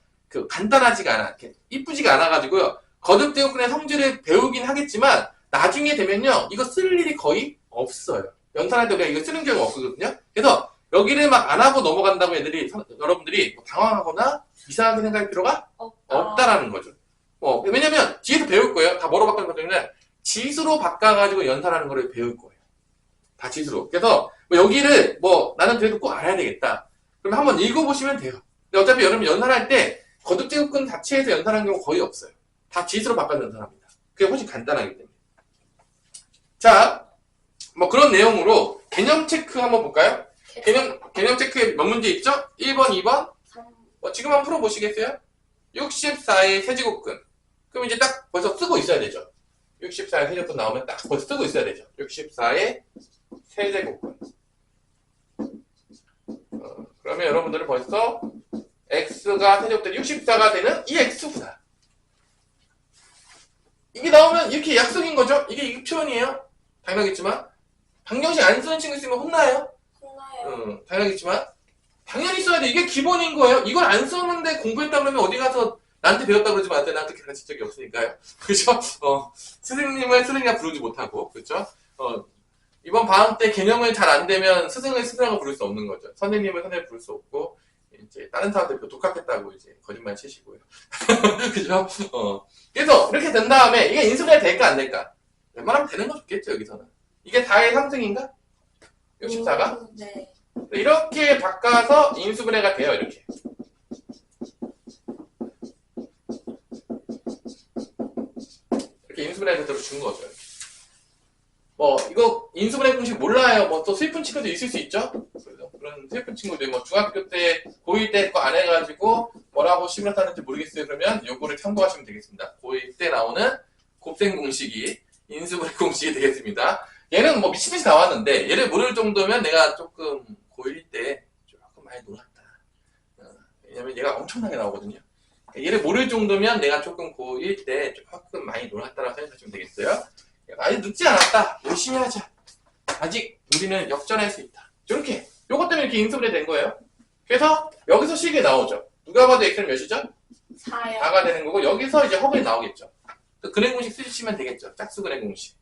간단하지가 않아. 이렇게 이쁘지가 않아가지고요. 거듭제곱근의 성질을 배우긴 하겠지만, 나중에 되면요, 이거 쓸 일이 거의 없어요. 연산할 때 우리가 이거 쓰는 경우가 없거든요? 그래서 여기를 막 안 하고 넘어간다고 여러분들이 당황하거나 이상하게 생각할 필요가 없다라는 거죠. 왜냐면 뒤에서 배울 거예요. 다 뭐로 바꾸는 것 때문에 지수로 바꿔가지고 연산하는 거를 배울 거예요. 다 지수로. 그래서 여기를 나는 그래도 꼭 알아야 되겠다. 그럼 한번 읽어보시면 돼요. 근데 어차피 여러분 연산할 때 거듭제곱근 자체에서 연산하는 경우 거의 없어요. 다 지수로 바꿔서 연산합니다. 그게 훨씬 간단하기 때문에. 자, 그런 내용으로 개념 체크 한번 볼까요? 개념 체크에 몇 문제 있죠? 1번, 2번? 지금 한번 풀어보시겠어요? 64의 세제곱근. 그럼 이제 딱 벌써 쓰고 있어야 되죠. 64의 세제곱근 나오면 딱 벌써 쓰고 있어야 되죠. 64의 세제곱근. 그러면 여러분들은 벌써 x가 세제곱되는 64가 되는 이 x구나. 이게 나오면 이렇게 약속인 거죠? 이게 표현이에요. 당연하겠지만 방정식 안 쓰는 친구 있으면 혼나요? 혼나요. 당연하겠지만 당연히 써야 돼. 이게 기본인 거예요. 이걸 안 썼는데 공부했다 그러면 어디 가서 나한테 배웠다 그러지 마세요. 나한테 가르친 적이 없으니까요. 그죠? 스승님을 스승이라 부르지 못하고, 그죠? 이번 방학 때 개념을 잘 안 되면 스승을 스승이라고 부를 수 없는 거죠. 선생님을 선생님 부를 수 없고, 이제 다른 사람들 독학했다고 이제 거짓말 치시고요. 그죠? 그래서 이렇게 된 다음에 이게 인수분해 될까 안 될까? 웬만하면 되는 거 좋겠죠, 여기서는. 이게 4의 3승인가? 64가? 네. 이렇게 바꿔서 인수분해가 돼요, 이렇게. 이렇게 인수분해 그대로 준 거죠, 이렇게. 이거 인수분해 공식 몰라요. 또 슬픈 친구도 있을 수 있죠? 그런 슬픈 친구들, 중학교 때, 고1 때 거 안 해가지고 뭐라고 시험했는지 모르겠어요. 그러면 요거를 참고하시면 되겠습니다. 고1 때 나오는 곱셈 공식이 인수분해 공식이 되겠습니다. 얘는 미친듯이 나왔는데, 얘를 모를 정도면 내가 조금 고1 때 조금 많이 놀았다. 왜냐면 얘가 엄청나게 나오거든요. 얘를 모를 정도면 내가 조금 고1 때 조금 많이 놀았다라고 생각하시면 되겠어요. 아직 늦지 않았다. 열심히 하자. 아직 우리는 역전할 수 있다. 이렇게. 요것 때문에 이렇게 인수분해 된 거예요. 그래서 여기서 식이 나오죠. 누가 봐도 x는 몇이죠? 4요. 4가 되는 거고 여기서 이제 허근이 나오겠죠. 그래 공식 쓰시면 되겠죠. 짝수 그래 공식.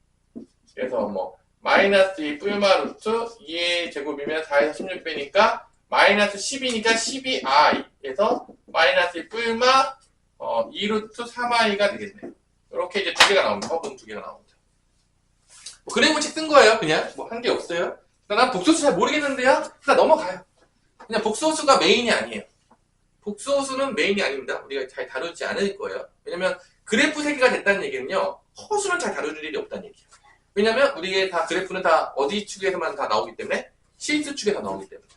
그래서 마이너스 2 뿔마 루트 2의 제곱이면 4에서 16 빼니까 마이너스 10이니까 12i에서 마이너스 2 뿔마 2 루트 3i가 되겠네요. 이렇게 이제 두 개가 나옵니다. 허근 두 개가 나옵니다. 그래 공식 쓴 거예요. 그냥 한 게 없어요. 난 복소수 잘 모르겠는데요. 그냥 넘어가요. 그냥 복소수가 메인이 아니에요. 복소수는 메인이 아닙니다. 우리가 잘 다루지 않을 거예요. 왜냐면 그래프 세개가 됐다는 얘기는요. 허수는 잘 다룰 일이 없다는 얘기예요. 왜냐면 우리의 다 그래프는 다 어디 축에서만 다 나오기 때문에 실수 축에서 나오기 때문에.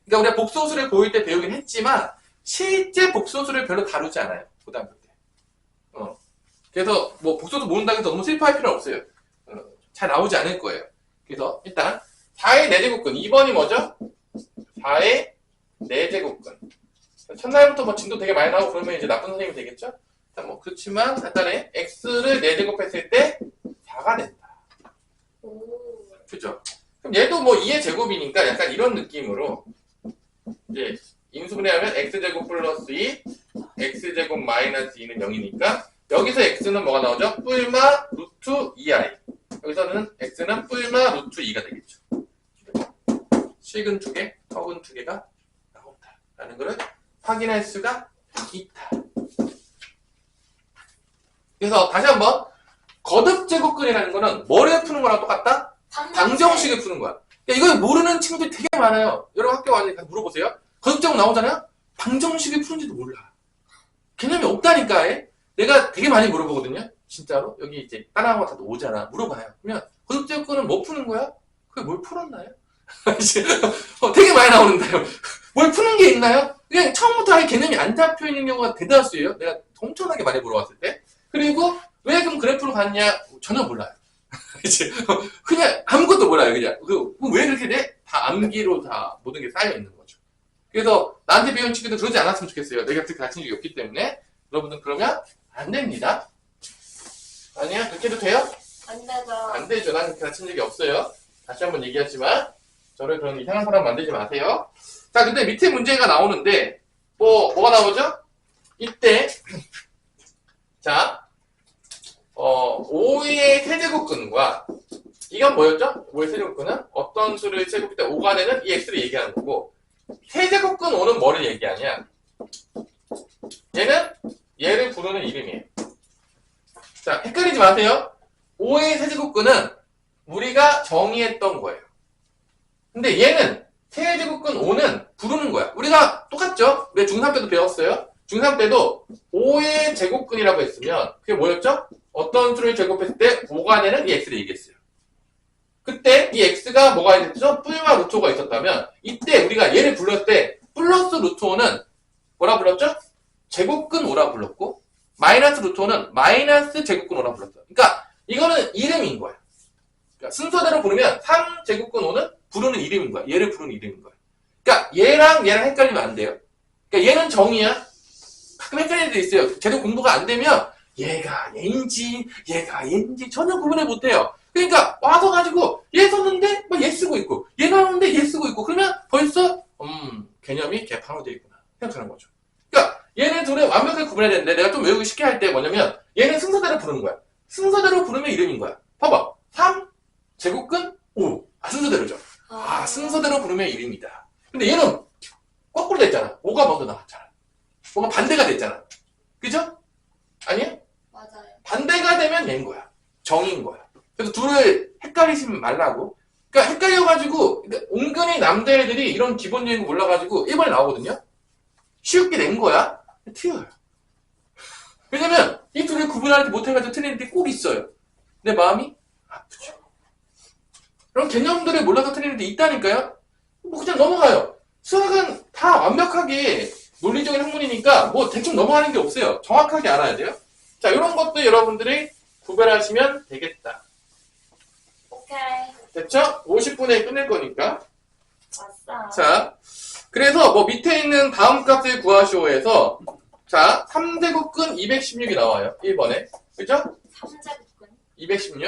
그러니까 우리가 복소수를 보일 때 배우긴 했지만 실제 복소수를 별로 다루지 않아요. 고등학교 때. 그래서 복소수 모른다고 해서 너무 슬퍼할 필요는 없어요. 잘 나오지 않을 거예요. 그래서 일단 4의 4제곱근 2번이 뭐죠? 4의 4제곱근 첫날부터 진도 되게 많이 나오고 그러면 이제 나쁜 선생님이 되겠죠? 그렇지만 간단해. x를 4제곱했을 때 4가 된다. 오. 그죠? 그럼 얘도 2의 제곱이니까 약간 이런 느낌으로 이제 인수분해하면 x제곱 플러스 2 x제곱 마이너스 2는 0이니까 여기서 x는 뭐가 나오죠? 뿔마 루트 2i 여기서는 x는 뿔마 루트 2가 되겠죠. 식은 2개, 허근 2개가 나온다. 라는 것을 확인할 수가 있다. 그래서 다시 한번 거듭제곱근이라는 거는 뭐를 푸는 거랑 똑같다? 방정식을 푸는 거야. 이걸 모르는 친구들이 되게 많아요. 여러분 학교 와서 물어보세요. 거듭제곱 나오잖아요? 방정식을 푸는지도 몰라. 개념이 없다니까. 내가 되게 많이 물어보거든요. 진짜로. 여기 이제 다른 거 다 오잖아. 물어봐요. 그러면 거듭제곱근은 뭐 푸는 거야? 그게 뭘 풀었나요? 되게 많이 나오는데요. 뭘 푸는 게 있나요? 그냥 처음부터 아예 개념이 안 잡혀 있는 경우가 대다수예요. 내가 엄청나게 많이 물어봤을 때. 그리고 왜 그럼 그래프로 갔냐? 전혀 몰라요. 그냥 아무것도 몰라요. 그냥 왜 그렇게 돼? 다 암기로 다 모든 게 쌓여 있는 거죠. 그래서 나한테 배운 친구들 그러지 않았으면 좋겠어요. 내가 그렇게 가르친 적이 없기 때문에 여러분들 그러면 안 됩니다. 아니야? 그렇게 해도 돼요? 안 되죠. 안 되죠. 난 그렇게 가르친 적이 없어요. 다시 한번 얘기하지만 저를 그런 이상한 사람 만들지 마세요. 자, 근데 밑에 문제가 나오는데 뭐가 나오죠? 이때 자 5의 세제곱근과 이건 뭐였죠? 5의 세제곱근은 어떤 수를 제곱할 때 5가 되는 이 x를 얘기하는 거고 세제곱근 5는 뭐를 얘기하냐? 얘는 얘를 부르는 이름이에요. 자, 헷갈리지 마세요. 5의 세제곱근은 우리가 정의했던 거예요. 근데 얘는 세제곱근 5는 부르는 거야. 우리가 똑같죠? 우리가 중3 때도 배웠어요. 중3 때도 5의 제곱근이라고 했으면 그게 뭐였죠? 어떤 수를 제곱했을 때 5가 되는 이 x를 얘기했어요. 그때 이 x가 뭐가 됐죠? 뿔마 루트 5가 있었다면 이때 우리가 얘를 불렀을 때 플러스 루트 5는 뭐라 불렀죠? 제곱근 5라 불렀고 마이너스 루트 5는 마이너스 제곱근 5라 불렀어요. 그러니까 이거는 이름인 거야. 그러니까 순서대로 부르면 3제곱근 5는 부르는 이름인 거야. 얘를 부르는 이름인 거야. 그러니까 얘랑 헷갈리면 안 돼요. 그러니까 얘는 정의야. 가끔 헷갈릴 때 있어요. 제대로 공부가 안 되면 얘가 얘인지 전혀 구분을 못해요. 그러니까 와서 가지고 얘 썼는데 얘 쓰고 있고 얘 나오는데 얘 쓰고 있고 그러면 벌써 개념이 갭하로 되어 있구나 생각하는 거죠. 그러니까 얘네 둘을 완벽하게 구분해야 되는데 내가 좀 외우기 쉽게 할 때 뭐냐면 얘는 순서대로 부르는 거야. 순서대로 부르면 이름인 거야. 봐봐. 3, 제곱근 5. 순서대로죠. 순서대로 부르면 이름이다. 근데 얘는 거꾸로 됐잖아. 5가 먼저 나왔잖아. 5가 반대가 됐잖아. 그죠? 아니야? 맞아요. 반대가 되면 얘인 거야. 정인 거야. 그래서 둘을 헷갈리시면 말라고. 그러니까 헷갈려가지고 은근히 남자애들이 이런 기본적인 거 몰라가지고 1번에 나오거든요. 쉽게 낸 거야? 틀려요. 왜냐면 이 둘을 구분하지 못해가지고 틀리는 데 꼭 있어요. 내 마음이 아프죠. 그런 개념들을 몰라서 틀리는 데 있다니까요. 뭐 그냥 넘어가요. 수학은 다 완벽하게 논리적인 학문이니까 뭐 대충 넘어가는 게 없어요. 정확하게 알아야 돼요. 자, 이런 것도 여러분들이 구별하시면 되겠다. 오케이. 됐죠? 50분에 끝낼 거니까. 왔어. 자, 그래서 뭐 밑에 있는 다음 값을 구하시오에서 자, 3제곱근 216이 나와요. 1번에. 그죠? 3제곱근. 216.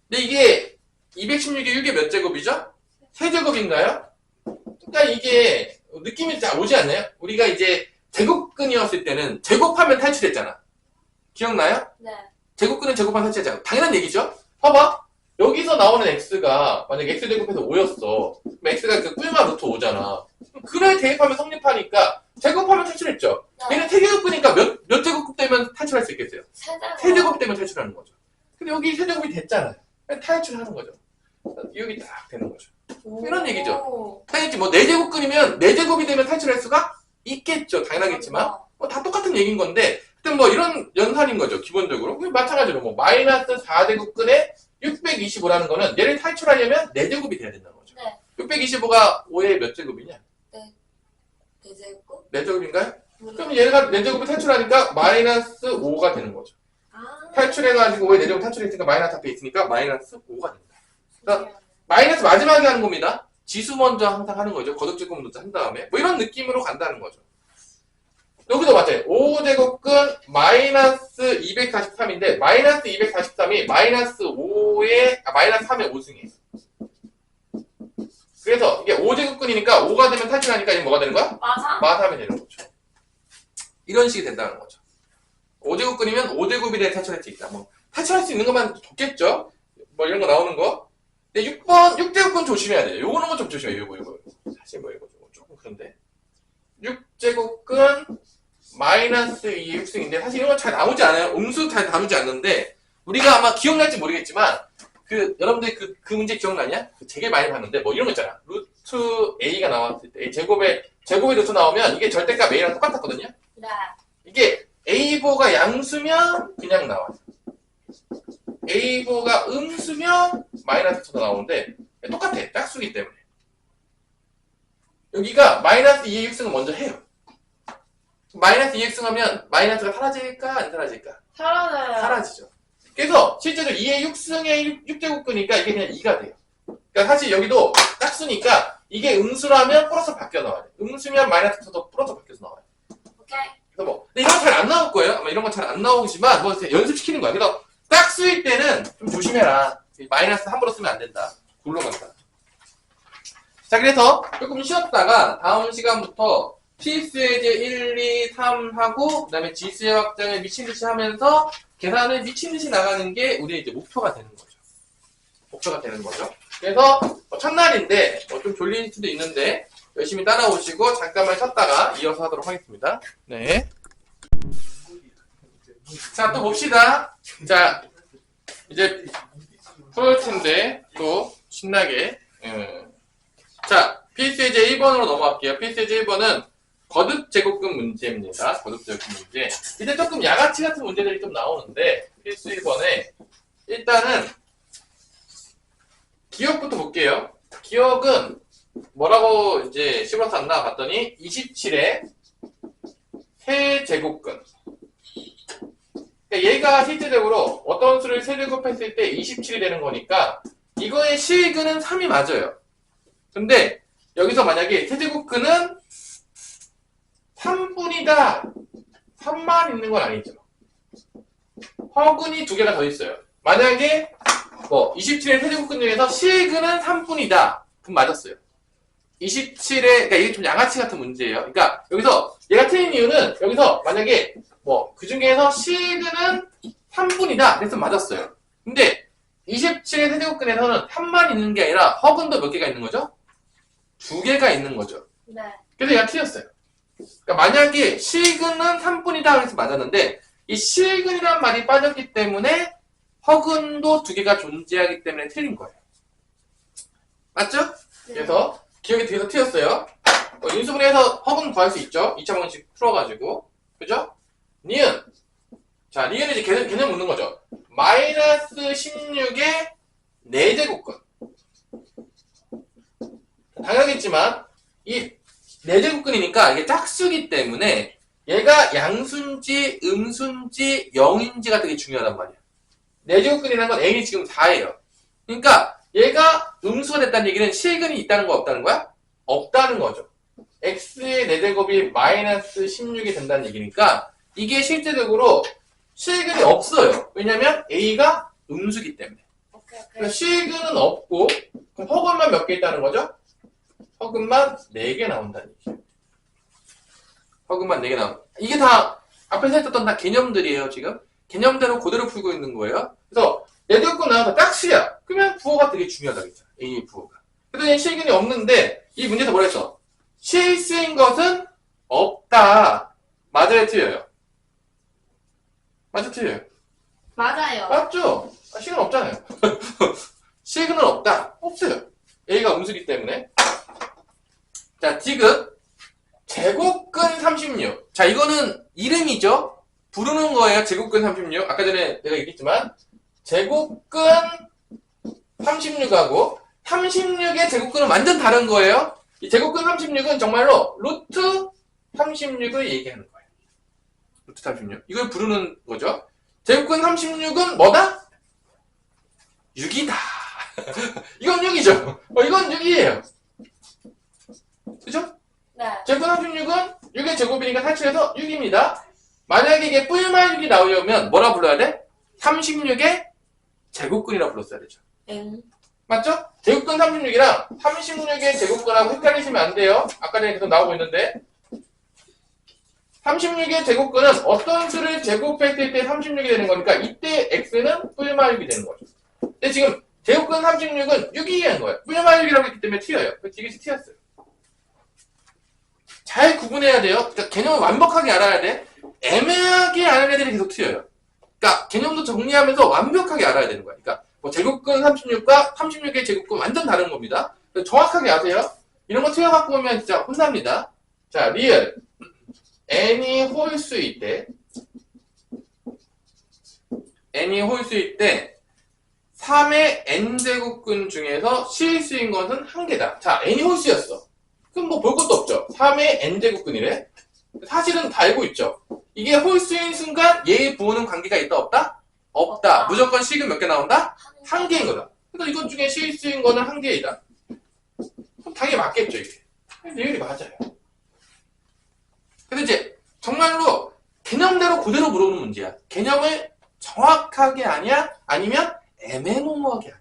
근데 이게 216이 이게 몇 제곱이죠? 세제곱인가요? 그러니까 이게 느낌이 잘 오지 않나요? 우리가 이제 제곱근이었을 때는 제곱하면 탈출했잖아. 기억나요? 네. 제곱근은 제곱하면 탈출했잖아. 당연한 얘기죠? 봐봐. 여기서 나오는 x가 만약 x제곱해서 5였어. 그럼 x가 그 꿀마 루트 5잖아. 그래 대입하면 성립하니까 제곱하면 탈출했죠. 네. 얘는 태제곱이니까 몇 제곱 되면 탈출할 수 있겠어요? 세제곱. 세제곱 되면 탈출하는 거죠. 근데 여기 세제곱이 됐잖아요. 탈출하는 거죠. 여기 딱 되는 거죠. 이런 얘기죠. 당연히 뭐 4제곱근이면 4제곱이 되면 탈출할 수가 있겠죠. 당연하겠지만 뭐 다 똑같은 얘기인 건데 하여튼 뭐 이런 연산인 거죠. 기본적으로. 마찬가지로 뭐 마이너스 4제곱근에 625라는 거는 얘를 탈출하려면 4제곱이 돼야 된다는 거죠. 네. 625가 5의 몇 제곱이냐? 4제곱? 4제곱인가요? 그럼 얘가 4제곱을 탈출하니까 마이너스 5가 되는 거죠. 탈출해가지고 5의 4제곱 탈출했으니까 마이너스 앞에 있으니까 마이너스 5가 된다. 그러니까 마이너스 마지막에 하는 겁니다. 지수 먼저 항상 하는 거죠. 거듭제곱 먼저 한 다음에. 뭐 이런 느낌으로 간다는 거죠. 여기도 맞아요. 5제곱근 마이너스 243인데 마이너스 243이 마이너스 3의 5승이에요. 그래서 이게 5제곱근이니까 5가 되면 탈출하니까 이게 뭐가 되는 거야? 마삼이 되는 거죠. 이런 식이 된다는 거죠. 5제곱근이면 5제곱이 돼 탈출할 수 있다. 뭐 탈출할 수 있는 것만 좋겠죠? 뭐 이런 거 나오는 거. 근데 6제곱근 조심해야 돼요. 요거는 거 좀 조심해요. 요거. 사실 뭐 이거 조금 그런데. 6제곱근 마이너스 2의 6승인데 사실 이런 건 잘 나오지 않아요. 음수 잘 다루지 않는데 우리가 아마 기억날지 모르겠지만 여러분들 그 문제 기억나냐? 되게 많이 봤는데 뭐 이런 거 있잖아. 루트 A가 나왔을 때 제곱의 루트 나오면 이게 절대값 A랑 똑같았거든요. 네. 이게 A보가 양수면 그냥 나와요. A보가 음수면 마이너스 2가 나오는데 똑같아. 짝수기 때문에. 여기가 마이너스 2의 6승을 먼저 해요. 마이너스 2x 하면 마이너스가 사라질까 안 사라질까? 사라져요. 사라지죠. 그래서 실제로 2의 6승의 6제곱근이니까 이게 그냥 2가 돼요. 그러니까 사실 여기도 짝수니까 이게 음수라면 플러스 바뀌어 나와요. 음수면 마이너스도 플러스 바뀌어서 나와요. 오케이. 그래서 뭐 근데 이건 잘 안 나올 거예요. 아마 이런 건 잘 안 나오지만 뭐 연습시키는 거야. 그래서 짝수일 때는 좀 조심해라. 마이너스 함부로 쓰면 안 된다. 굴러간다. 자, 그래서 조금 쉬었다가 다음 시간부터 필수의 제 1, 2, 3 하고 그다음에 지수의 확장을 미친듯이 하면서 계산을 미친듯이 나가는 게 우리의 이제 목표가 되는 거죠. 목표가 되는 거죠. 그래서 첫날인데 좀 졸릴 수도 있는데 열심히 따라오시고 잠깐만 쉬었다가 이어서 하도록 하겠습니다. 네. 자, 또 봅시다. 자, 이제 풀 텐데 또 신나게. 자, 필수의 제 1번으로 넘어갈게요. 필수의 제 1번은 거듭 제곱근 문제입니다. 거듭 제곱근 문제. 이제 조금 양아치 같은 문제들이 좀 나오는데 필수 1번에 일단은 기억부터 볼게요. 기억은 뭐라고 이제 씹어서 안 나와 봤더니 27의 세제곱근. 그러니까 얘가 실제적으로 어떤 수를 세제곱했을 때 27이 되는 거니까 이거의 실근은 3이 맞아요. 근데 여기서 만약에 세제곱근은 3분이다. 3만 있는 건 아니죠. 허근이 2개가 더 있어요. 만약에 27의 세제곱근 중에서 실근은 3분이다. 그럼 맞았어요. 27에, 그러니까 이게 좀 양아치 같은 문제예요. 그러니까 여기서 얘가 틀린 이유는 여기서 만약에 뭐 그 중에서 시그는 3분이다. 그래서 맞았어요. 근데 27의 세제곱근에서는 3만 있는 게 아니라 허근도 몇 개가 있는 거죠? 2개가 있는 거죠. 네. 그래서 얘가 틀렸어요. 그러니까 만약에 시근은 3분이다 그래서 맞았는데 이 시근이란 말이 빠졌기 때문에 허근도 2개가 존재하기 때문에 틀린 거예요. 맞죠? 네. 그래서 기억이 뒤에서 틀렸어요. 인수분해해서 허근 구할 수 있죠. 2차 방식 풀어가지고. 그죠? 니은. 자, 니은은 이제 개념 묻는 거죠. 마이너스 16의 4제곱근. 당연하겠지만 이 4제곱근이니까 이게 짝수기 때문에 얘가 양수인지 음수인지 0인지가 되게 중요하단 말이야. 4제곱근이라는 건 n이 지금 4예요. 그러니까 얘가 음수가 됐다는 얘기는 실근이 있다는 거 없다는 거야? 없다는 거죠. x의 4제곱이 마이너스 16이 된다는 얘기니까 이게 실제적으로 실근이 없어요. 왜냐면 a가 음수기 때문에. 오케이. 그래서 실근은 없고 그럼 허근만 몇 개 있다는 거죠? 허근만 4개 나온다는 얘기예요. 허근만 4개 나온다. 이게 다 앞에서 했었던 다 개념들이에요. 지금 개념대로 그대로 풀고 있는 거예요. 그래서 4제곱근 나와서 짝수야. 그러면 부호가 되게 중요하다겠죠. a의 부호가. 그래서 실근이 없는데 이 문제에서 뭐라 했어? 실수인 것은 없다. 맞아요, 틀려요? 맞죠, 틀려요? 맞아요. 맞죠? 실근 없잖아요. 실근은 없다. 없어요. a가 음수기 때문에. 자, 디귿. 제곱근 36. 자, 이거는 이름이죠? 부르는 거예요. 제곱근 36. 아까 전에 내가 얘기했지만 제곱근 36하고 36의 제곱근은 완전 다른 거예요. 이 제곱근 36은 정말로 루트 36을 얘기하는 거예요. 루트 36. 이걸 부르는 거죠. 제곱근 36은 뭐다? 6이다. 이건 6이죠. 이건 6이에요. 그죠? 네. 제곱근 36은 6의 제곱이니까 탈출해서 6입니다. 만약에 이게 뿔마 6이 나오려면 뭐라 불러야 돼? 36의 제곱근이라 불렀어야 되죠. 맞죠? 제곱근 36이랑 36의 제곱근하고 헷갈리시면 안 돼요. 아까 전에 계속 나오고 있는데 36의 제곱근은 어떤 수를 제곱했을 때 36이 되는 거니까 이때 x는 뿔마 6이 되는 거죠. 근데 지금 제곱근 36은 6이 하는 거예요. 뿔마 6이라고 했기 때문에 튀어요. 이게 튀었어요. 잘 구분해야 돼요. 그러니까 개념을 완벽하게 알아야 돼. 애매하게 아는 애들이 계속 튀어요. 그러니까 개념도 정리하면서 완벽하게 알아야 되는 거야. 그러니까 뭐 제곱근 36과 36의 제곱근 완전 다른 겁니다. 정확하게 아세요? 이런 거 틀려갖고 오면 진짜 혼납니다. 자, 리얼. n이 홀수일 때 n이 홀수일 때 3의 n제곱근 중에서 실수인 것은 1개다. 자, n이 홀수였어. 그럼 뭐 볼 것도 없죠. 3의 n제곱근이래. 사실은 다 알고 있죠. 이게 홀수인 순간 얘의 부호는 관계가 있다 없다? 없다. 무조건 식은 몇 개 나온다? 1개인 거다. 그래서 이것 중에 실수인 거는 1개이다. 그럼 당연히 맞겠죠, 이게. 리얼이 맞아요. 그래서 이제 정말로 개념대로 그대로 물어보는 문제야. 개념을 정확하게 아냐? 아니면 애매모호하게 아냐?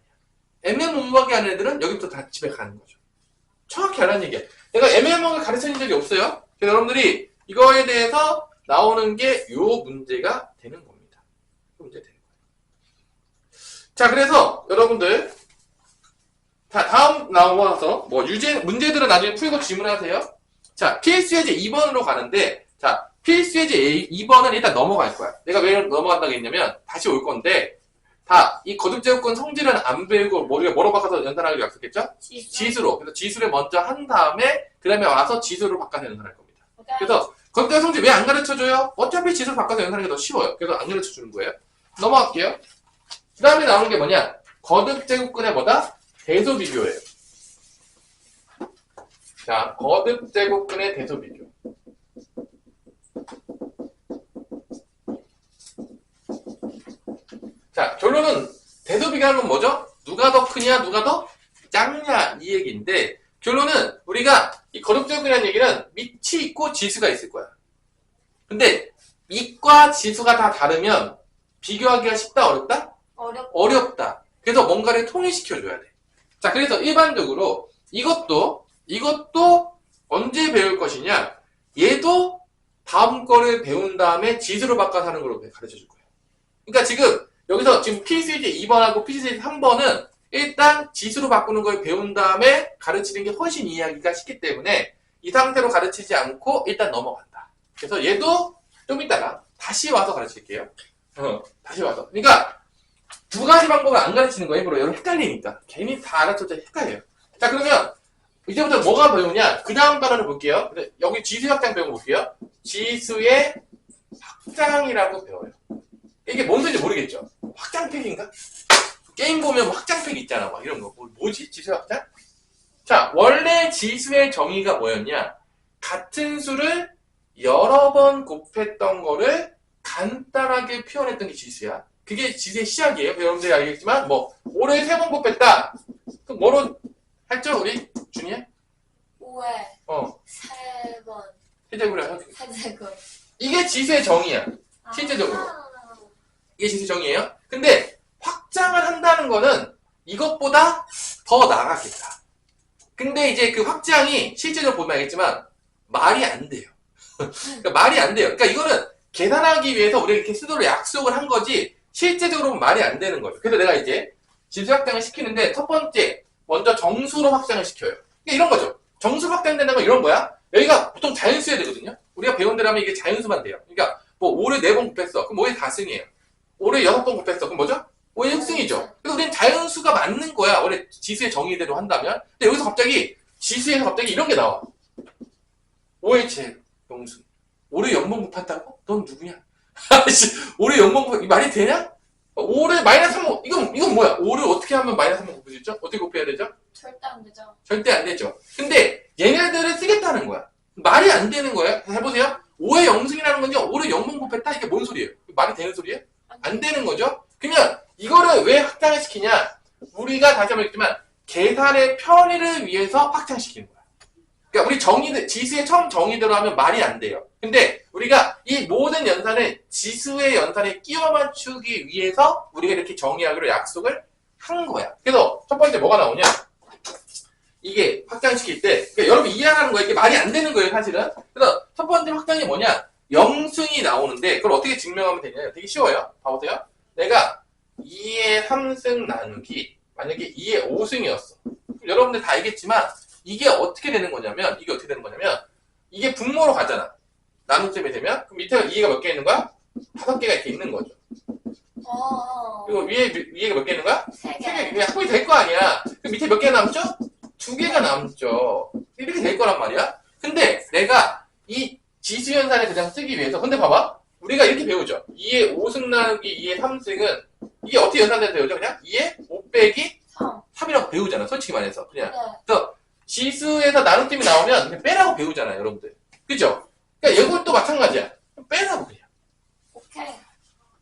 애매모호하게 하는 애들은 여기부터 다 집에 가는 거죠. 정확히 하라는 얘기야. 내가 애매모호하게 가르쳐준 적이 없어요. 그래서 여러분들이 이거에 대해서 나오는 게 요 문제가 되는 겁니다. 문제 되는 거예요. 자, 그래서 여러분들 자, 다음 나와서 뭐 문제들은 나중에 풀고 질문하세요. 자, 필수 예제 2번으로 가는데 자, 필수 예제 2번은 일단 넘어갈 거야. 내가 왜 넘어간다고 했냐면 다시 올 건데 다 이 거듭제곱근 성질은 안 배우고 우리가 뭐로 바꿔서 연산하기로 약속했죠? 지수로. 그래서 지수를 먼저 한 다음에 그 다음에 와서 지수로 바꿔서 연산할 겁니다. 오케이. 그래서 거듭제곱 성질 왜 안 가르쳐줘요? 어차피 지수로 바꿔서 연산하는 게 더 쉬워요. 그래서 안 가르쳐주는 거예요. 넘어갈게요. 그 다음에 나오는 게 뭐냐? 거듭제곱근의 뭐다? 대소 비교예요. 자, 거듭제곱근의 대소 비교. 자, 결론은 대소 비교하는 건 뭐죠? 누가 더 크냐, 누가 더 작냐 이 얘기인데 결론은 우리가 이 거듭제곱근이라는 얘기는 밑이 있고 지수가 있을 거야. 근데 밑과 지수가 다 다르면 비교하기가 쉽다, 어렵다? 어렵다. 그래서 뭔가를 통일시켜줘야 돼. 자, 그래서 일반적으로 이것도 이것도 언제 배울 것이냐? 얘도 다음 거를 배운 다음에 지수로 바꿔서 하는 걸로 가르쳐 줄 거예요. 그러니까 지금 여기서 지금 PCG 2번하고 PCG 3번은 일단 지수로 바꾸는 걸 배운 다음에 가르치는 게 훨씬 이해하기가 쉽기 때문에 이 상태로 가르치지 않고 일단 넘어간다. 그래서 얘도 좀 이따가 다시 와서 가르칠게요. 다시 와서. 그러니까 두 가지 방법을 안 가르치는 거예요. 일부러 여러분 헷갈리니까. 괜히 다 알아듣자 헷갈려요. 자, 그러면 이제부터 뭐가 배우냐? 그 다음 단어를 볼게요. 여기 지수 확장 배워볼게요. 지수의 확장이라고 배워요. 이게 뭔 소리인지 모르겠죠? 확장팩인가? 게임 보면 확장팩 있잖아. 막 이런 거. 뭐지? 지수 확장? 자, 원래 지수의 정의가 뭐였냐? 같은 수를 여러 번 곱했던 거를 간단하게 표현했던 게 지수야. 그게 지수의 시작이에요. 여러분들이 알겠지만, 뭐, 5를 3번 곱했다. 그럼 뭐로 했죠, 우리? 준이야? 5에 3번 세제곱이라 고 세제곱. 이게 지수의 정의야. 실제적으로. 이게 지수 정의예요. 근데 확장을 한다는 거는 이것보다 더 나아가겠다. 근데 이제 그 확장이 실제적으로 보면 알겠지만 말이 안 돼요. 그러니까 말이 안 돼요. 그러니까 이거는 계산하기 위해서 우리가 이렇게 수도로 약속을 한 거지 실제적으로는 말이 안 되는 거예요. 그래서 내가 이제 지수 확장을 시키는데 첫 번째 먼저 정수로 확장을 시켜요. 그러니까 이런 거죠. 정수로 확장된다는 건 이런 거야. 여기가 보통 자연수여야 되거든요. 우리가 배운 대로 하면 이게 자연수만 돼요. 그러니까 뭐 5를 4번 곱했어. 그럼 5의 4승이에요. 5를 6번 곱했어. 그럼 뭐죠? 5의 6승이죠. 그래서 우리는 자연수가 맞는 거야. 원래 지수의 정의대로 한다면. 근데 여기서 갑자기 지수에서 갑자기 이런 게 나와. 5의 제영승. 5를 0번 곱한다고? 넌 누구냐? 5를 0번 곱해. 이 말이 되냐? 5를 마이너스 3번. 이건 뭐야? 5를 어떻게 하면 마이너스 3번 곱을 수 있죠? 어떻게 곱해야 되죠? 절대 안 되죠. 절대 안 되죠. 근데 얘네들을 쓰겠다는 거야. 말이 안 되는 거야. 해보세요. 5의 0승이라는 건요. 5를 0번 곱했다? 이게 뭔 소리예요? 말이 되는 소리예요? 안 되는 거죠? 그러면 이거를 왜 확장을 시키냐? 우리가 다시 한번 얘기했지만 계산의 편의를 위해서 확장시키는 거야. 그러니까 우리 정의들, 지수의 처음 정의대로 하면 말이 안 돼요. 근데 우리가 이 모든 연산을 지수의 연산에 끼워 맞추기 위해서 우리가 이렇게 정의하기로 약속을 한 거야. 그래서 첫 번째 뭐가 나오냐? 이게 확장시킬 때, 그러니까 여러분 이해하는 거예요. 이게 말이 안 되는 거예요, 사실은. 그래서 첫 번째 확장이 뭐냐? 영승이 나오는데, 그걸 어떻게 증명하면 되냐? 되게 쉬워요. 봐보세요. 내가 2의 3승 나누기, 만약에 2의 5승이었어. 여러분들 다 알겠지만, 이게 어떻게 되는 거냐면, 이게 분모로 가잖아. 나눗셈이 되면, 그럼 밑에 2가 몇 개 있는 거야? 5개가 이렇게 있는 거죠. 그리고 위에가 몇 개 있는 거야? 3개. 이게 합이 될 거 아니야. 그럼 밑에 몇 개 남죠? 2개가 남죠. 이렇게 될 거란 말이야. 근데 내가 이 지수연산을 그냥 쓰기 위해서, 근데 봐봐. 우리가 이렇게 배우죠. 2의 5승 나누기 2의 3승은, 이게 어떻게 연산돼서 배우죠? 그냥 2의 5 빼기 3이라고 배우잖아. 솔직히 말해서. 그냥. 네. 그래서 지수에서 나눗셈이 나오면 그냥 빼라고 배우잖아요, 여러분들. 그죠? 그러니까 이것도 마찬가지야. 빼라고 그냥. 오케이.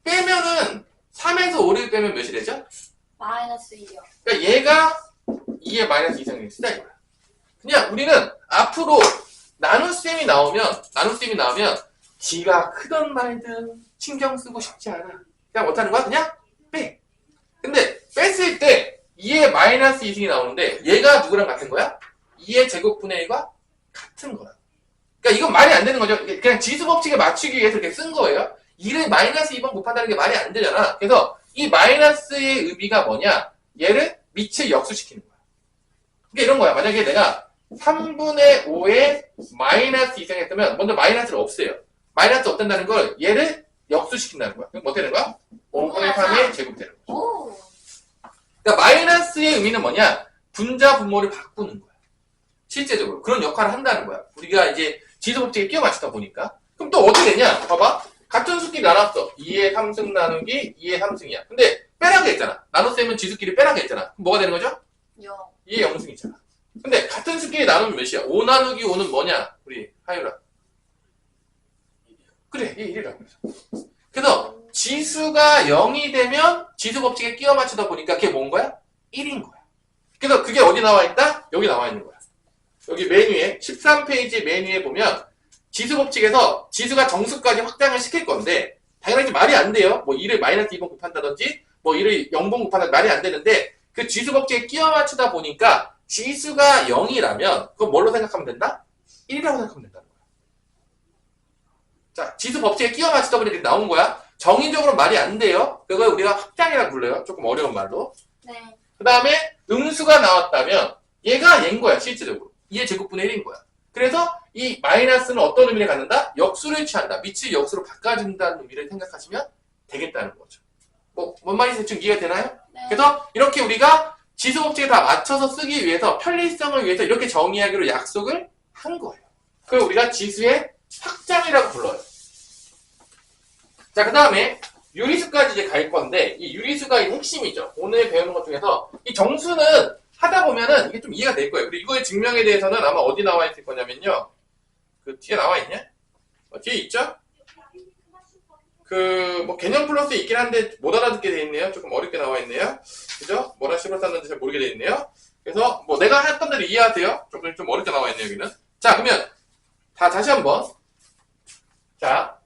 빼면은 3에서 5를 빼면 몇이 되죠? 마이너스 2요. 그러니까 얘가 2의 마이너스 2승을 쓰자 이거야. 그냥 우리는 앞으로 나눗셈이 나오면 지가 크던 말든 신경 쓰고 싶지 않아. 그냥 못하는 거야? 그냥 빼. 근데 뺐을 때 2의 마이너스 2승이 나오는데 얘가 누구랑 같은 거야? 2의 제곱분의 1과 같은 거야. 그러니까 이건 말이 안 되는 거죠. 그냥 지수 법칙에 맞추기 위해서 이렇게 쓴 거예요. 2를 마이너스 2번 곱한다는 게 말이 안 되잖아. 그래서 이 마이너스의 의미가 뭐냐? 얘를 밑에 역수시키는 거야. 그러니까 이런 거야. 만약에 내가 3분의 5에 마이너스 2승 했으면 먼저 마이너스를 없애요. 마이너스 없앤다는 걸 얘를 역수시킨다는 거야. 그럼 뭐 되는 거야? 5분의 3의 제곱이 되는 거야. 오. 그러니까 마이너스의 의미는 뭐냐? 분자 분모를 바꾸는 거야. 실제적으로 그런 역할을 한다는 거야. 우리가 이제 지수 법칙에 끼워 맞추다 보니까. 그럼 또 어떻게 되냐? 봐봐. 같은 수끼리 나눴어. 2의 3승 나누기 2의 3승이야. 근데 빼라고 했잖아. 나눗셈은 지수끼리 빼라고 했잖아. 그럼 뭐가 되는 거죠? 0. 2의 0승이잖아. 근데 같은 수끼리 나누면 몇이야? 5 나누기 5는 뭐냐? 우리 하율아. 그래, 얘 1이라고 그래서. 그래서 지수가 0이 되면 지수 법칙에 끼워 맞추다 보니까 그게 뭔 거야? 1인 거야. 그래서 그게 어디 나와 있다? 여기 나와 있는 거야. 여기 메뉴에 13페이지 메뉴에 보면 지수 법칙에서 지수가 정수까지 확장을 시킬 건데 당연히 말이 안 돼요. 뭐 2를 마이너스 2번 곱한다든지 뭐 2를 0번 곱한다든지 말이 안 되는데 그 지수 법칙에 끼워 맞추다 보니까 지수가 0이라면 그건 뭘로 생각하면 된다? 1이라고 생각하면 된다는 거야. 자, 지수 법칙에 끼워 맞추다 보니 이렇게 나온 거야. 정의적으로 말이 안 돼요. 그걸 우리가 확장이라고 불러요. 조금 어려운 말로. 네. 그 다음에 음수가 나왔다면 얘가 얘인 거야. 실질적으로. 2의 제곱분의 1인 거야. 그래서 이 마이너스는 어떤 의미를 갖는다? 역수를 취한다. 밑을 역수로 바꿔준다는 의미를 생각하시면 되겠다는 거죠. 뭔 말인지 대충 이해가 되나요? 네. 그래서 이렇게 우리가 지수 법칙에 다 맞춰서 쓰기 위해서 편리성을 위해서 이렇게 정의하기로 약속을 한 거예요. 그걸 우리가 지수의 확장이라고 불러요. 자, 그 다음에 유리수까지 이제 갈 건데 이 유리수가 이 핵심이죠. 오늘 배우는 것 중에서 이 정수는 하다 보면은 이게 좀 이해가 될 거예요. 그리고 이거의 증명에 대해서는 아마 어디 나와 있을 거냐면요. 그 뒤에 나와 있냐? 뒤에 있죠? 뭐 개념 플러스 있긴 한데 못 알아듣게 돼 있네요. 조금 어렵게 나와 있네요. 그죠? 뭐라 식으로 썼는지 잘 모르게 돼 있네요. 그래서 뭐 내가 했던 대로 이해하세요. 좀 어렵게 나와 있네요, 여기는. 자, 그러면 다시 한번. 자,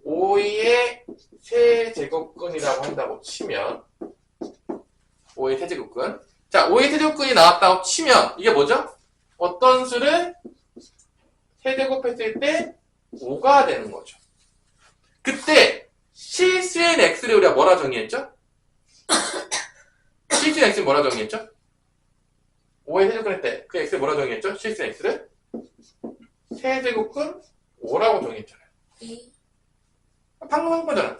5의 세제곱근이라고 한다고 치면 5의 세제곱근. 자, 5의 세제곱근이 나왔다고 치면 이게 뭐죠? 어떤 수를 세제곱했을 때 5가 되는 거죠. 그때 실수의 x를 우리가 뭐라 정의했죠? 실수의 x를 뭐라 정의했죠? 5의 세제곱근 때 그 x를 뭐라 정의했죠? 실수의 x를 세제곱근 5라고 정의했잖아요. 방금 한 거잖아.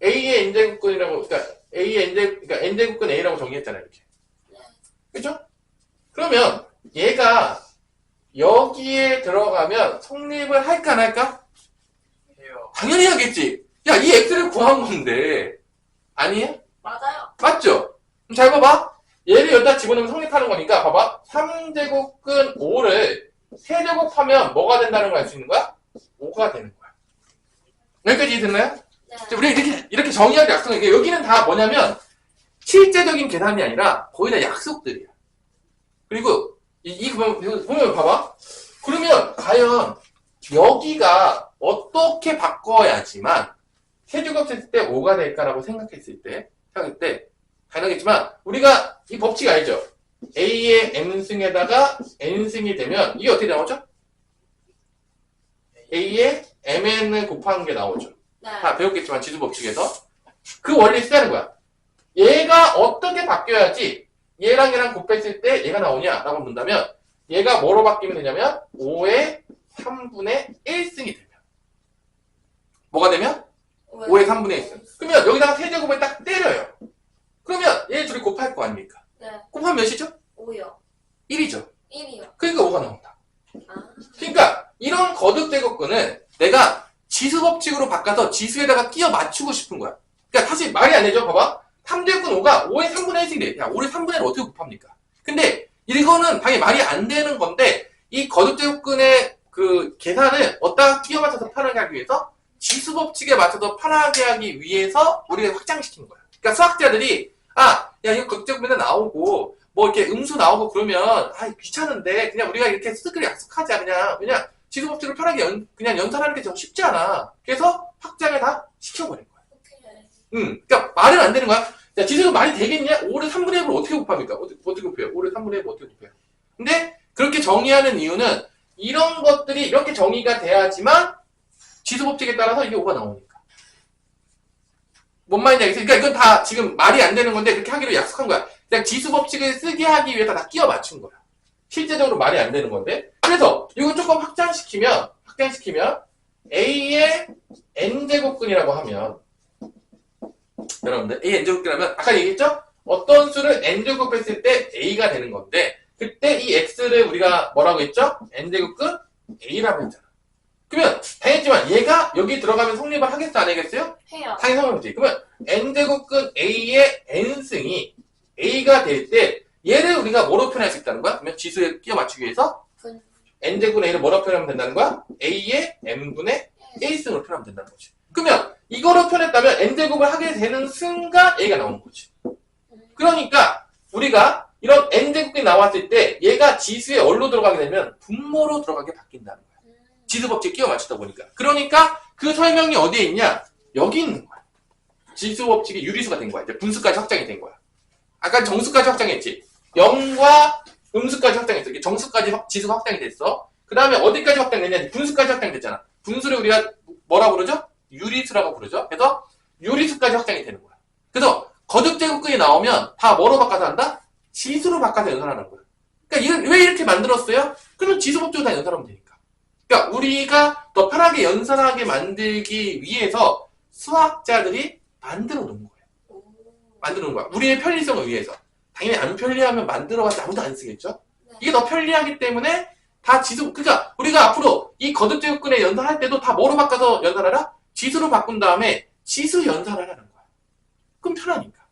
a의 n제곱근이라고, 그러니까 n제곱근 a라고 정의했잖아요, 이렇게. 그죠? 그러면 얘가 여기에 들어가면 성립을 할까 안 할까? 해요. 당연히 하겠지. 야, 이 x를 구한 건데. 아니에요? 맞아요. 맞죠? 그럼 잘 봐봐. 얘를 여기다 집어넣으면 성립하는 거니까, 봐봐. 3제곱근 5를 세제곱하면 뭐가 된다는 걸 알 수 있는 거야? 5가 되는 거야. 여기까지 이해됐나요? 네. 자, 우리 이렇게 정의하기 약속은 여기는 다 뭐냐면 실제적인 계산이 아니라 거의 다 약속들이야. 그리고 보면 봐봐. 그러면 과연 여기가 어떻게 바꿔야지만 세제곱했을 때 5가 될까라고 생각했을 때 가능하겠지만 우리가 이 법칙 알죠? A의 n승에다가 n승이 되면 이게 어떻게 나오죠? A의 mn을 곱한 게 나오죠. 네. 다 배웠겠지만 지수 법칙에서 그 원리를 쓰자는 거야. 얘가 어떻게 바뀌어야지 얘랑 곱했을 때 얘가 나오냐라고 묻는다면 얘가 뭐로 바뀌면 되냐면 5의 3분의 1승이 되면 뭐가 되면? 5의 3분의 1승. 그러면 여기다가 세제곱을 딱 때려요. 그러면 얘 둘이 곱할 거 아닙니까? 네. 곱하면 몇이죠? 5요. 1이죠. 1이요. 그러니까 5가 나온다. 아. 그러니까 이런 거듭 제곱근은 내가 지수 법칙으로 바꿔서 지수에다가 끼워 맞추고 싶은 거야. 그러니까 사실 말이 안 되죠. 봐봐. 3제곱근 5가 5의 3분의 1이 돼. 야, 5의 3분의 1을 어떻게 곱합니까? 근데 이거는 당연히 말이 안 되는 건데 이 거듭 제곱근의 그 계산을 어디다가 끼워 맞춰서 편하게 하기 위해서 지수 법칙에 맞춰서 편하게 하기 위해서 우리가 확장시킨 거야. 그러니까 수학자들이 야, 이거 거듭 제곱근에 나오고 뭐 이렇게 음수 나오고 그러면 귀찮은데 그냥 우리가 이렇게 스스로 약속하자. 그냥 지수 법칙을 편하게 그냥 연산하는 게 좀 쉽지 않아. 그래서 확장을 다 시켜버린 거야. 오케이. 그러니까 말은 안 되는 거야. 야, 지수가 말이 되겠냐? 5를 3분의 1을 어떻게 곱합니까? 어떻게 곱해요? 5를 3분의 1을 어떻게 곱해요? 근데 그렇게 정의하는 이유는 이런 것들이 이렇게 정의가 돼야지만 지수 법칙에 따라서 이게 5가 나오니까. 뭔 말인지 알겠어요? 그러니까 이건 다 지금 말이 안 되는 건데 그렇게 하기로 약속한 거야. 그냥 지수 법칙을 쓰게 하기 위해서 다 끼워 맞춘 거야. 실제적으로 말이 안 되는 건데. 그래서 이거 조금 확장시키면 A의 n제곱근이라고 하면 여러분들 A n제곱근이라면 아까 얘기했죠? 어떤 수를 n제곱했을 때 A가 되는 건데 그때 이 X를 우리가 뭐라고 했죠? n제곱근 A라고 했잖아. 그러면 당했지만 얘가 여기 들어가면 성립을 하겠어 안 하겠어요? 해요. 당연히 성립하지. 그러면 n제곱근 A의 n승이 A가 될 때 얘를 우리가 뭐로 표현할 수 있다는 거야? 그러면 지수에 끼워 맞추기 위해서 분. n제곱은 A를 뭐로 표현하면 된다는 거야? A의 n분의 1승으로 표현하면 된다는 거지. 그러면 이거로 표현했다면 n제곱을 하게 되는 순간 A가 나오는 거지. 그러니까 우리가 이런 n제곱이 나왔을 때 얘가 지수에 어디로 들어가게 되면 분모로 들어가게 바뀐다는 거야. 지수 법칙에 끼워 맞추다 보니까. 그러니까 그 설명이 어디에 있냐? 여기 있는 거야. 지수 법칙이 유리수가 된 거야. 이제 분수까지 확장이 된 거야. 아까 정수까지 확장했지. 0과 음수까지 확장했어. 이게 정수까지 지수가 확장이 됐어. 그 다음에 어디까지 확장됐냐? 분수까지 확장됐잖아. 분수를 우리가 뭐라 부르죠? 유리수라고 부르죠. 그래서 유리수까지 확장이 되는 거야. 그래서 거듭제곱근이 나오면 다 뭐로 바꿔서 한다? 지수로 바꿔서 연산하는 거야. 그러니까 왜 이렇게 만들었어요? 그러면 지수법칙으로 다 연산하면 되니까. 그러니까 우리가 더 편하게 연산하게 만들기 위해서 수학자들이 만들어 놓은 거예요. 만들어 놓은 거야. 우리의 편리성을 위해서. 당연히 안 편리하면 만들어봤자 아무도 안 쓰겠죠? 네. 이게 더 편리하기 때문에 다 지수, 그러니까 우리가 앞으로 이 거듭제곱근에 연산할 때도 다 뭐로 바꿔서 연산하라? 지수로 바꾼 다음에 지수 연산을 하는 거야. 그럼 편하니까.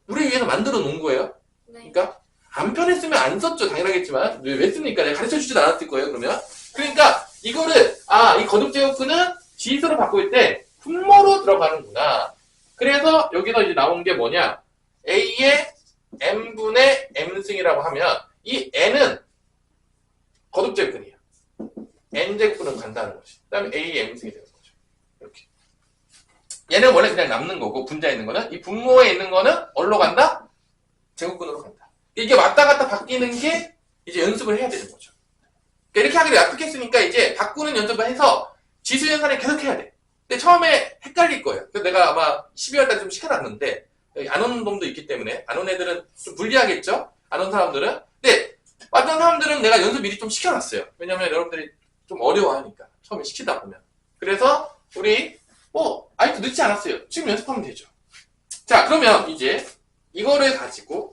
우리 위해서 만들어 놓은 거예요. 네. 그러니까 안 편했으면 안 썼죠. 당연하겠지만 왜 씁니까? 내가 가르쳐주지도 않았을 거예요. 그러면 그러니까 이거를 이 거듭제곱근은 지수로 바꿀 때 분모로 들어가는구나. 그래서 여기서 이제 나온 게 뭐냐? A의 n분의 m승이라고 하면 이 n은 거듭제곱근이야. n제곱근은 간다는 거지. 그 다음에 A의 m승이 되는 거죠. 이렇게. 얘는 원래 그냥 남는 거고 분자에 있는 거는 이 분모에 있는 거는 어디로 간다? 제곱근으로 간다. 이게 왔다 갔다 바뀌는 게 이제 연습을 해야 되는 거죠. 그러니까 이렇게 하기로 약속했으니까 이제 바꾸는 연습을 해서 지수 연산을 계속 해야 돼. 근데 처음에 헷갈릴 거예요. 그래서 내가 아마 12월 달에 좀 시켜놨는데 여기 안 오는 놈도 있기 때문에 안 온 애들은 좀 불리하겠죠? 안 온 사람들은. 근데 왔던 사람들은 내가 연습 미리 좀 시켜놨어요. 왜냐면 여러분들이 좀 어려워하니까 처음에 시키다 보면. 그래서 우리 아직도 늦지 않았어요. 지금 연습하면 되죠. 자, 그러면 이제 이거를 가지고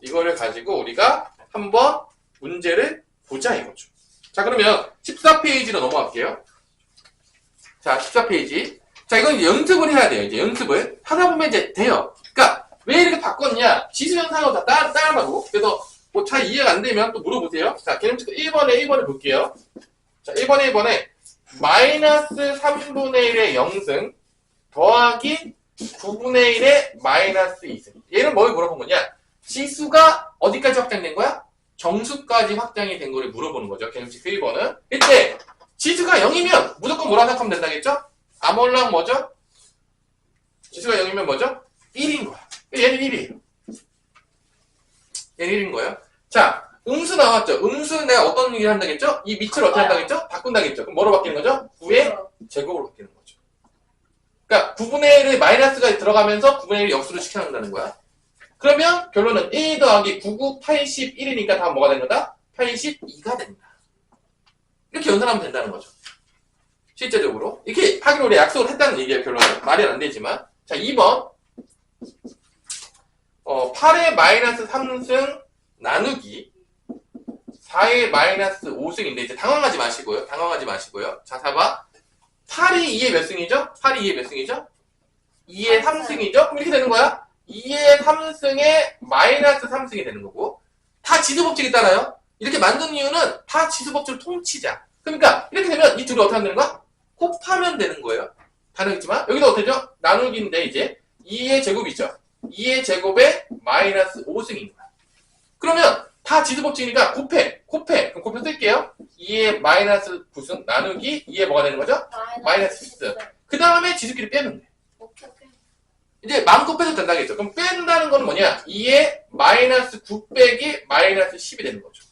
우리가 한번 문제를 보자 이거죠. 자, 그러면 14페이지로 넘어갈게요. 자, 14페이지. 자, 이건 이제 연습을 해야 돼요. 이제 연습을 하다 보면 이제 돼요. 그러니까 왜 이렇게 바꿨냐? 지수 현상으로 다 따라가고. 그래서 뭐 잘 이해가 안 되면 또 물어보세요. 자, 개념칙 1번에 볼게요. 자, 1번에 마이너스 3분의 1의 0승 더하기 9분의 1의 마이너스 2승. 얘는 뭘 물어본 거냐? 지수가 어디까지 확장된 거야? 정수까지 확장이 된 거를 물어보는 거죠. 개념칙 1번은. 이때 지수가 0이면 무조건 뭐라 생각하면 된다겠죠? 아몰랑 뭐죠? 지수가 0이면 뭐죠? 1인 거야. 얘는 1이에요. 얘는 1인 거예요. 자, 음수 나왔죠? 음수 내가 어떤 얘기를 한다겠죠? 이 밑을 어떻게 한다겠죠? 바꾼다겠죠? 그럼 뭐로 바뀌는 거죠? 9의 제곱으로 바뀌는 거죠. 그러니까 9분의 1의 마이너스가 들어가면서 9분의 1을 역수로 시켜놓는다는 거야. 그러면 결론은 1 더하기 99, 81이니까 다 뭐가 된 거다? 82가 된다. 이렇게 연산하면 된다는 거죠. 실제적으로. 이렇게 하기로 우리 약속을 했다는 얘기예요, 결론은. 말이 안 되지만. 자, 2번. 8의 마이너스 3승 나누기 4의 마이너스 5승인데, 이제 당황하지 마시고요. 자, 4번. 8이 2의 몇 승이죠? 8이 2의 몇 승이죠? 2의 3승이죠? 그럼 이렇게 되는 거야. 2의 3승에 마이너스 3승이 되는 거고, 다 지수법칙이 따라요. 이렇게 만든 이유는 다 지수법칙을 통치자. 그러니까 이렇게 되면 이 둘이 어떻게 하면 되는 거야? 곱하면 되는 거예요. 다르겠지만 여기도 어떻게 되죠? 나누기인데 이제 2의 제곱이죠. 2의 제곱에 마이너스 5승인 거야. 그러면 다 지수법칙이니까 곱해. 그럼 곱해 쓸게요. 2의 마이너스 9승 나누기 2의 뭐가 되는 거죠? 마이너스 10승. 그 다음에 지수끼리 빼면 돼. 오케이. 이제 마음껏 빼도 된다겠죠. 그럼 뺀다는 건 뭐냐? 2의 마이너스 9 빼기 마이너스 10이 되는 거죠.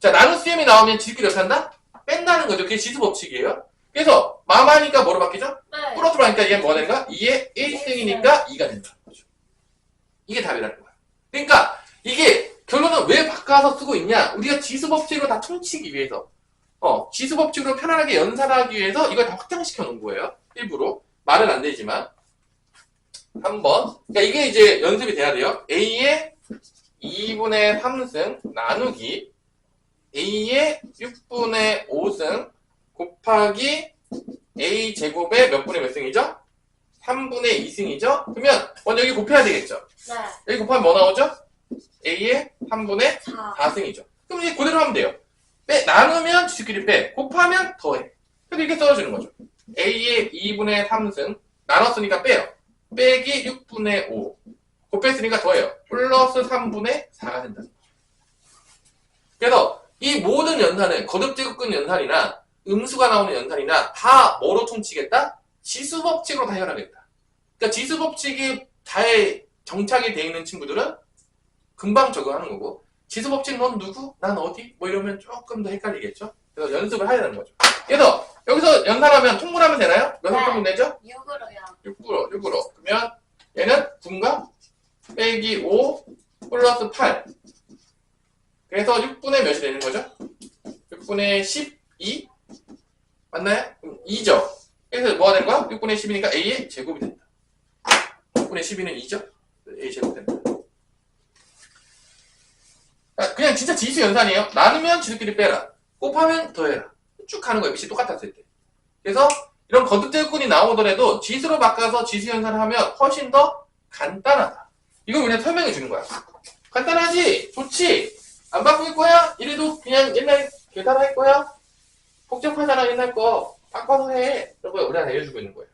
자, 나눗셈이 나오면 지수끼리 어떻게 한다? 뺀다는 거죠. 그게 지수법칙이에요. 그래서 마마니까 뭐로 바뀌죠? 네. 플러스로 하니까 이게 뭐가 되는가? 2의 1승이니까 2가 된다는 거죠. 이게 답이라는 거야. 그러니까 이게 결론은 왜 바꿔서 쓰고 있냐? 우리가 지수법칙으로 다 퉁치기 위해서 지수법칙으로 편안하게 연산하기 위해서 이걸 다 확장시켜 놓은 거예요. 일부러. 말은 안 되지만. 한번. 그러니까 이게 이제 연습이 돼야 돼요. A의 2분의 3승 나누기 A의 6분의 5승 곱하기 A 제곱의 몇 분의 몇 승이죠? 3분의 2승이죠? 그러면 먼저 여기 곱해야 되겠죠? 네. 여기 곱하면 뭐 나오죠? A의 3분의 4. 4승이죠. 그럼 이제 그대로 하면 돼요. 나누면 지수끼리 빼, 곱하면 더해. 그래서 이렇게 써주는 거죠. A의 2분의 3승 나눴으니까 빼요. 빼기 6분의 5 곱했으니까 더해요. 플러스 3분의 4가 된다. 그래서 이 모든 연산은 거듭제곱근 연산이나 음수가 나오는 연산이나 다 뭐로 통치겠다? 지수법칙으로 다 해결하겠다. 그러니까 지수법칙이 잘 정착이 되어 있는 친구들은 금방 적응하는 거고, 지수법칙 넌 누구? 난 어디? 뭐 이러면 조금 더 헷갈리겠죠? 그래서 연습을 해야 되는 거죠. 그래서 여기서 연산하면 통분하면 되나요? 몇 네. 통분 되죠? 6으로요. 6으로. 그러면 얘는 9인가? 빼기 5 플러스 8. 그래서 6분의 몇이 되는 거죠? 6분의 12? 맞나요? 그럼 2죠? 그래서 뭐가 되는 거야? 6분의 12니까 A의 제곱이 된다. 6분의 12는 2죠? A 제곱이 된다. 그냥 진짜 지수 연산이에요. 나누면 지수끼리 빼라. 곱하면 더해라. 쭉 가는 거예요. 밑이 똑같았을 때. 그래서 이런 거듭대역근이 나오더라도 지수로 바꿔서 지수 연산을 하면 훨씬 더 간단하다. 이걸 우리한테 설명해 주는 거야. 간단하지? 좋지? 안 바꿀 거야? 이래도 그냥 옛날 계산할 거야? 복잡하잖아, 옛날 거. 바꿔서 해. 이런 거 우리한테 알려주고 있는 거예요.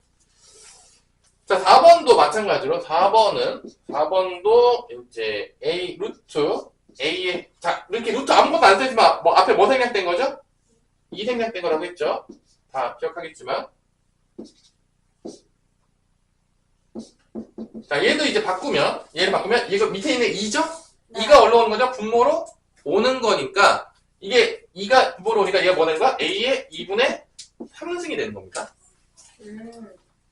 자, 4번도 마찬가지로 4번도 이제 A 루트 A에 자 이렇게 루트 아무것도 안 쓰지만 뭐 앞에 뭐 생략된 거죠? 2 생략된 거라고 했죠? 다 기억하겠지만 자 얘도 이제 바꾸면 얘를 바꾸면 얘가 밑에 있는 2죠? 네. 2가 올라오는 거죠? 분모로 오는 거니까 이게 2가 분모로 오니까 얘가 뭐 되는 거야? A의 2분의 3승이 되는 겁니다.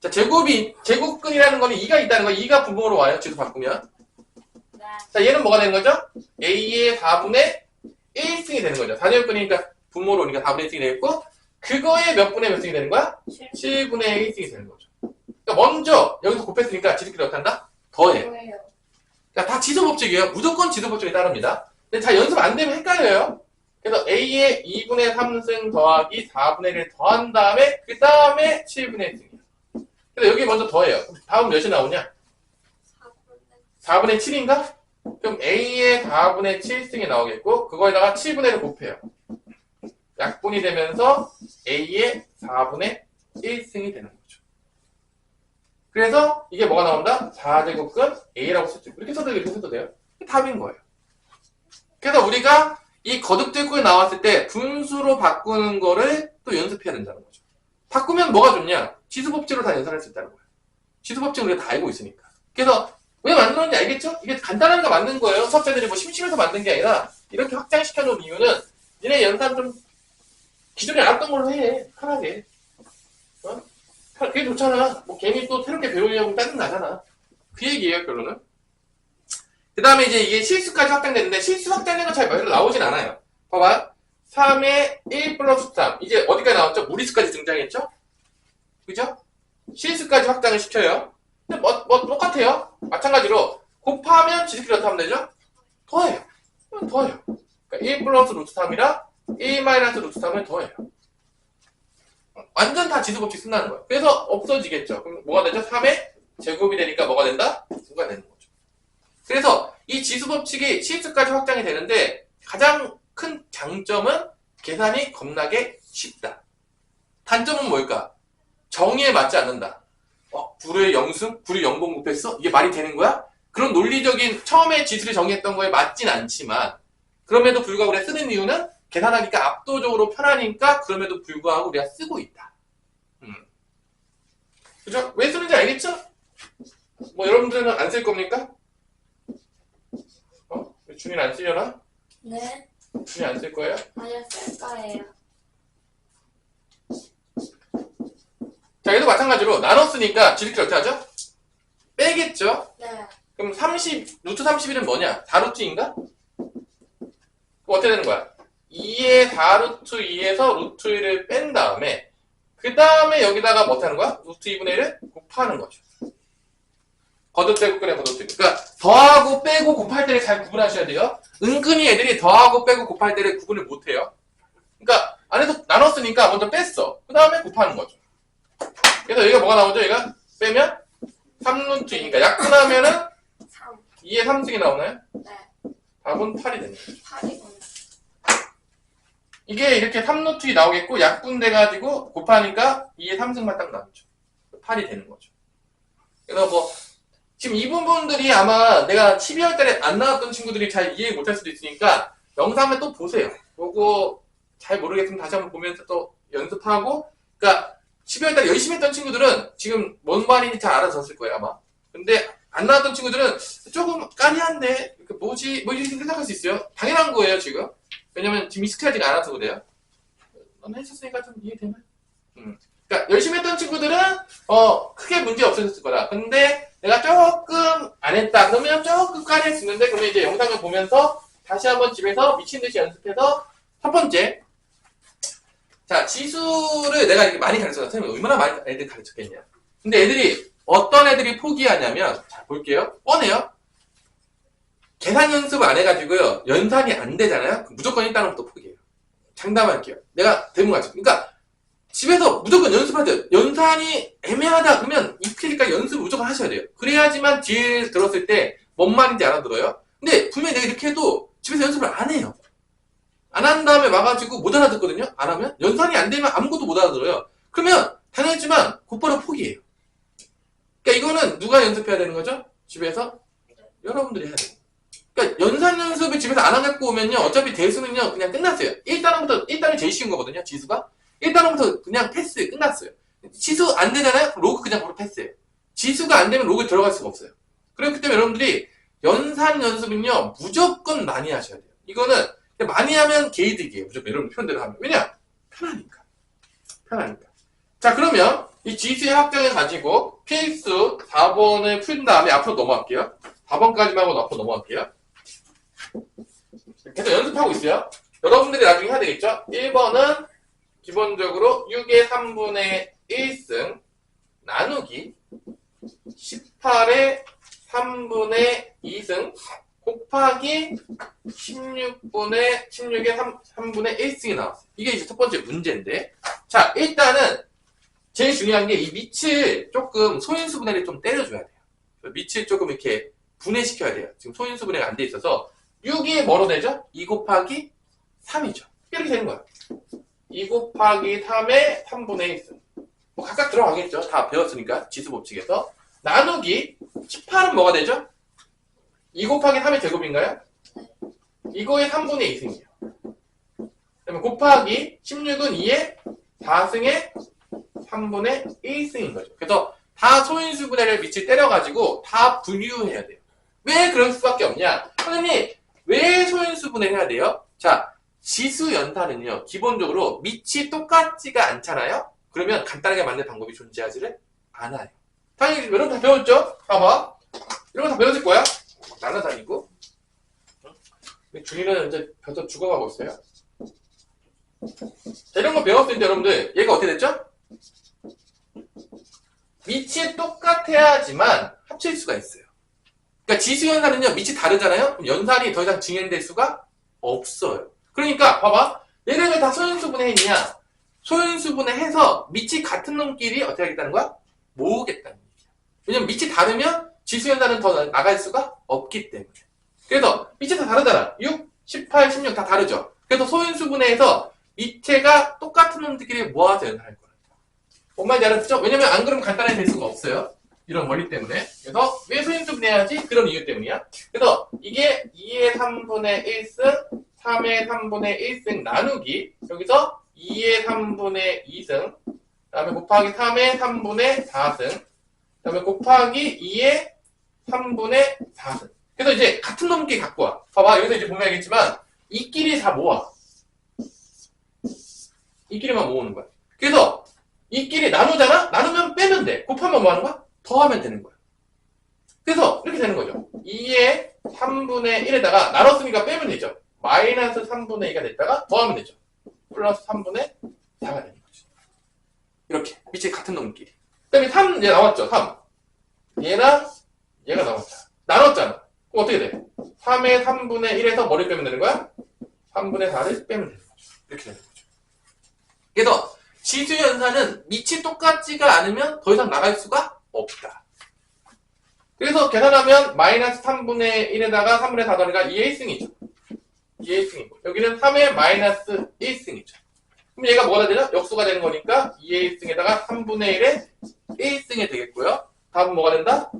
자 제곱근이라는 거는 2가 있다는 거 2가 분모로 와요. 지도 바꾸면 네. 자, 얘는 뭐가 되는 거죠? A의 4분의 1승이 되는 거죠. 4제곱근이니까 분모로 오니까 4분의 1승이 되겠고, 그거의 몇 분의 몇 승이 되는 거야? 7분의 1승이 되는 거죠. 그러니까 먼저, 여기서 곱했으니까 지수끼리 어떻게 한다? 더해. 뭐예요? 그러니까 다 지수법칙이에요. 무조건 지수법칙이 따릅니다. 근데 잘 연습 안 되면 헷갈려요. 그래서 A의 2분의 3승 더하기 4분의 1을 더한 다음에, 그 다음에 7분의 1승이에요. 그래서 여기 먼저 더해요. 다음 몇이 나오냐? 4분의 7인가? 그럼 A의 4분의 7승이 나오겠고 그거에다가 7분의 1을 곱해요. 약분이 되면서 A의 4분의 1승이 되는 거죠. 그래서 이게 뭐가 나온다? 4제곱근 A라고 쓰죠. 이렇게 써도 이렇게 써도 돼요. 답인 거예요. 그래서 우리가 이 거듭대역근이 나왔을 때 분수로 바꾸는 거를 또 연습해야 된다는 거죠. 바꾸면 뭐가 좋냐? 지수법칙으로 다 연산할 수 있다는 거예요. 지수법칙은 우리가 다 알고 있으니까. 그래서 왜 만들었는지 알겠죠? 이게 간단하니까 만든 거예요. 수학자들이 뭐 심심해서 만든 게 아니라 이렇게 확장시켜 놓은 이유는 니네 연산 좀 기존에 알았던 걸로 해. 편하게. 어? 그게 좋잖아. 뭐 괜히 또 새롭게 배우려고 짜증 나잖아. 그 얘기예요, 결론은. 그 다음에 이제 이게 실수까지 확장됐는데 실수 확장된 건 잘 나오진 않아요. 봐봐. 3의 1 플러스 3. 이제 어디까지 나왔죠? 무리수까지 등장했죠? 그죠? 실수까지 확장을 시켜요. 근데 똑같아요. 마찬가지로 곱하면 지수끼리 어떻게 하면 되죠? 더해요. 더해요. 그러니까 1 플러스 루트 3이랑 1 마이너스 루트 3을 더해요. 완전 다 지수법칙 쓴다는 거예요. 그래서 없어지겠죠. 그럼 뭐가 되죠? 3의 제곱이 되니까 뭐가 된다? 9가 되는 거죠. 그래서 이 지수법칙이 실수까지 확장이 되는데 가장 큰 장점은 계산이 겁나게 쉽다. 단점은 뭘까? 정의에 맞지 않는다. 9의 0승? 9의 0번 곱했어? 이게 말이 되는 거야? 그런 논리적인 처음에 지수를 정의했던 거에 맞진 않지만 그럼에도 불구하고 우리가 쓰는 이유는 계산하기가 압도적으로 편하니까 그럼에도 불구하고 우리가 쓰고 있다. 그죠? 왜 쓰는지 알겠죠? 뭐 여러분들은 안 쓸 겁니까? 준이는 안 쓰려나? 네. 준이 안 쓸 거예요? 아니요, 쓸 거예요. 자, 얘도 마찬가지로 나눴으니까 지수끼리 어떻게 하죠? 빼겠죠? 네. 그럼 루트 31은 뭐냐? 4루트인가? 그럼 어떻게 되는 거야? 2의 4루트 2에서 루트 1을 뺀 다음에 그 다음에 여기다가 뭐 하는 거야? 루트 2분의 1을 곱하는 거죠. 거듭되고 그래 거듭되고. 그러니까 더하고 빼고 곱할 때를 잘 구분하셔야 돼요. 은근히 애들이 더하고 빼고 곱할 때를 구분을 못해요. 그러니까 안에서 나눴으니까 먼저 뺐어. 그 다음에 곱하는 거죠. 그래서 여기가 뭐가 나오죠? 얘가 빼면 3루트 2니까 약분하면은 3. 2의 3승이 나오나요? 네. 답은 8이 되는 거죠. 8이구나. 이게 이렇게 3루트 2 나오겠고 약분돼가지고 곱하니까 2의 3승만 딱 나오죠. 8이 되는 거죠. 그래서 뭐 지금 이 부분들이 아마 내가 12월 달에 안 나왔던 친구들이 잘 이해 못할 수도 있으니까 영상을 또 보세요. 보고 잘 모르겠으면 다시 한번 보면서 또 연습하고 그러니까 12월 달에 열심히 했던 친구들은 지금 뭔 말인지 잘 알아졌을 거예요 아마. 근데 안 나왔던 친구들은 조금 까리한데 이렇게 뭐지? 뭐 이렇게 생각할 수 있어요. 당연한 거예요, 지금. 왜냐면 지금 익숙하지가 않아서 그래요. 너는 했었으니까 좀 이해되나? 그러니까 열심히 했던 친구들은 크게 문제 없어졌을 거다. 근데 내가 조금 안 했다. 그러면 조금 까리 할 수 있는데 그러면 이제 영상을 보면서 다시 한번 집에서 미친 듯이 연습해서 첫 번째. 자, 지수를 내가 이렇게 많이 가르쳤다. 선생님 얼마나 많이 애들 가르쳤겠냐. 근데 애들이 어떤 애들이 포기하냐면 자, 볼게요. 뻔해요. 계산 연습을 안 해가지고요. 연산이 안 되잖아요. 그럼 무조건 일단부터 포기해요. 장담할게요. 내가 대부분 가르쳐. 그러니까 집에서 무조건 연습할 때 연산이 애매하다 그러면 익히니까 연습을 무조건 하셔야 돼요. 그래야지만 뒤에 들었을 때 뭔 말인지 알아들어요. 근데 분명히 내가 이렇게 해도 집에서 연습을 안 해요. 안 한 다음에 와가지고 못 알아듣거든요. 안 하면 연산이 안 되면 아무것도 못 알아들어요. 그러면 당연하지만 곧바로 포기해요. 그러니까 이거는 누가 연습해야 되는 거죠? 집에서 여러분들이 해야 돼요. 그러니까 연산 연습을 집에서 안 하고 오면요 어차피 대수는요 그냥 끝났어요. 1단원이 제일 쉬운 거거든요. 지수가 1단원부터 그냥 패스 끝났어요. 지수 안 되잖아요? 로그 그냥 바로 패스예요. 지수가 안 되면 로그 들어갈 수가 없어요. 그렇기 때문에 여러분들이 연산 연습은요 무조건 많이 하셔야 돼요. 이거는 많이 하면 개이득이에요. 무조건 여러분 표현대로 하면. 왜냐? 편하니까. 자, 그러면 이 지수의 확정을 가지고 필수 4번을 푼 다음에 앞으로 넘어갈게요. 4번까지만 하고 앞으로 넘어갈게요. 계속 연습하고 있어요. 여러분들이 나중에 해야 되겠죠? 1번은 기본적으로 6의 3분의 1승 나누기 18의 3분의 2승 곱하기 16의 3분의 1승이 나왔어요. 이게 이제 첫 번째 문제인데. 자, 일단은 제일 중요한 게 이 밑을 조금 소인수 분해를 좀 때려줘야 돼요. 밑을 조금 이렇게 분해시켜야 돼요. 지금 소인수 분해가 안 돼 있어서 6이 뭐로 되죠? 2 곱하기 3이죠. 이렇게 되는 거야. 2 곱하기 3의 3분의 1승. 뭐 각각 들어가겠죠. 다 배웠으니까 지수 법칙에서. 나누기 18은 뭐가 되죠? 2 곱하기 3의 제곱인가요? 이거의 3분의 2승이에요. 그러면 곱하기 16은 2의 4승의 3분의 1승인 거죠. 그래서 다 소인수 분해를 밑을 때려가지고 다 분류해야 돼요. 왜 그럴 수밖에 없냐? 선생님, 왜 소인수 분해를 해야 돼요? 자, 지수 연산은요, 기본적으로 밑이 똑같지가 않잖아요? 그러면 간단하게 만드는 방법이 존재하지를 않아요. 당연히 여러분 다 배웠죠? 봐봐. 이런 거 다 배웠을 거야? 날아다니고. 준이는 이제 벌써 죽어가고 있어요. 자, 이런 거 배웠을 때 여러분들, 얘가 어떻게 됐죠? 밑이 똑같아야지만 합칠 수가 있어요. 그러니까 지수 연산은요, 밑이 다르잖아요? 그럼 연산이 더 이상 증행될 수가 없어요. 그러니까, 봐봐. 얘를 왜 다 소인수분해 했냐? 소인수분해 해서 밑이 같은 놈끼리 어떻게 하겠다는 거야? 모으겠다는 얘기야. 왜냐면 밑이 다르면 지수 연산은 더 나갈 수가 없기 때문에. 그래서 밑이 다 다르잖아. 6, 18, 16 다 다르죠. 그래서 소인수분해해서 밑에가 똑같은 놈들끼리 모아서 연산할 거야. 뭔 말인지 알았죠? 왜냐면 안 그러면 간단하게 될 수가 없어요. 이런 원리 때문에. 그래서 왜 소인수분해해야지? 그런 이유 때문이야. 그래서 이게 2의 3분의 1승, 3의 3분의 1승 나누기 여기서 2의 3분의 2승 그 다음에 곱하기 3의 3분의 4승 그 다음에 곱하기 2의 3분의 4승. 그래서 이제 같은 놈끼리 갖고 와. 봐봐. 여기서 이제 보면 알겠지만 이끼리 다 모아. 이끼리만 모으는 거야. 그래서 이끼리 나누잖아? 나누면 빼면 돼. 곱하면 뭐 하는 거야? 더하면 되는 거야. 그래서 이렇게 되는 거죠. 2의 3분의 1에다가 나눴으니까 빼면 되죠. 마이너스 3분의 2가 됐다가 더하면 되죠. 플러스 3분의 4가 되는 거죠. 이렇게 밑에 같은 놈끼리. 그 다음에 3 얘 나왔죠. 3 얘랑 얘가 나왔잖아. 나눴잖아. 그럼 어떻게 돼? 3의 3분의 1에서 뭐를 빼면 되는 거야? 3분의 4를 빼면 되는 거죠. 이렇게 되는 거죠. 그래서 지수 연산은 밑이 똑같지가 않으면 더 이상 나갈 수가 없다. 그래서 계산하면 마이너스 3분의 1에다가 3분의 4 더하니까 2의 1승이죠. 2의 1승이고 여기는 3의 마이너스 1승이죠. 그럼 얘가 뭐가 되죠? 역수가 되는 거니까 2의 1승에다가 3분의 1의 1승이 되겠고요. 답은 뭐가 된다?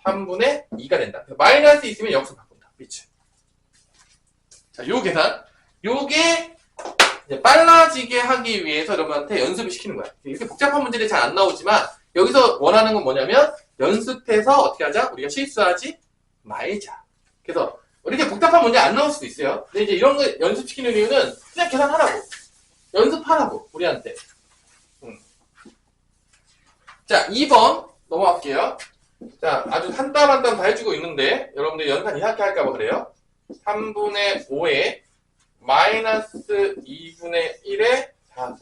3분의 2가 된다. 마이너스 있으면 역수 바꾼다. 그치? 자, 요 계산. 요게 이제 빨라지게 하기 위해서 여러분한테 연습을 시키는 거야. 이렇게 복잡한 문제들이 잘 안 나오지만 여기서 원하는 건 뭐냐면 연습해서 어떻게 하자? 우리가 실수하지 말자. 그래서 이렇게 복잡한 문제 안 나올 수도 있어요. 근데 이제 이런 거 연습시키는 이유는 그냥 계산하라고. 연습하라고, 우리한테. 자, 2번 넘어갈게요. 자, 아주 한 땀 한 땀 다 해주고 있는데, 여러분들 연산 이상하게 할까봐 그래요. 3분의 5에 마이너스 2분의 1의 4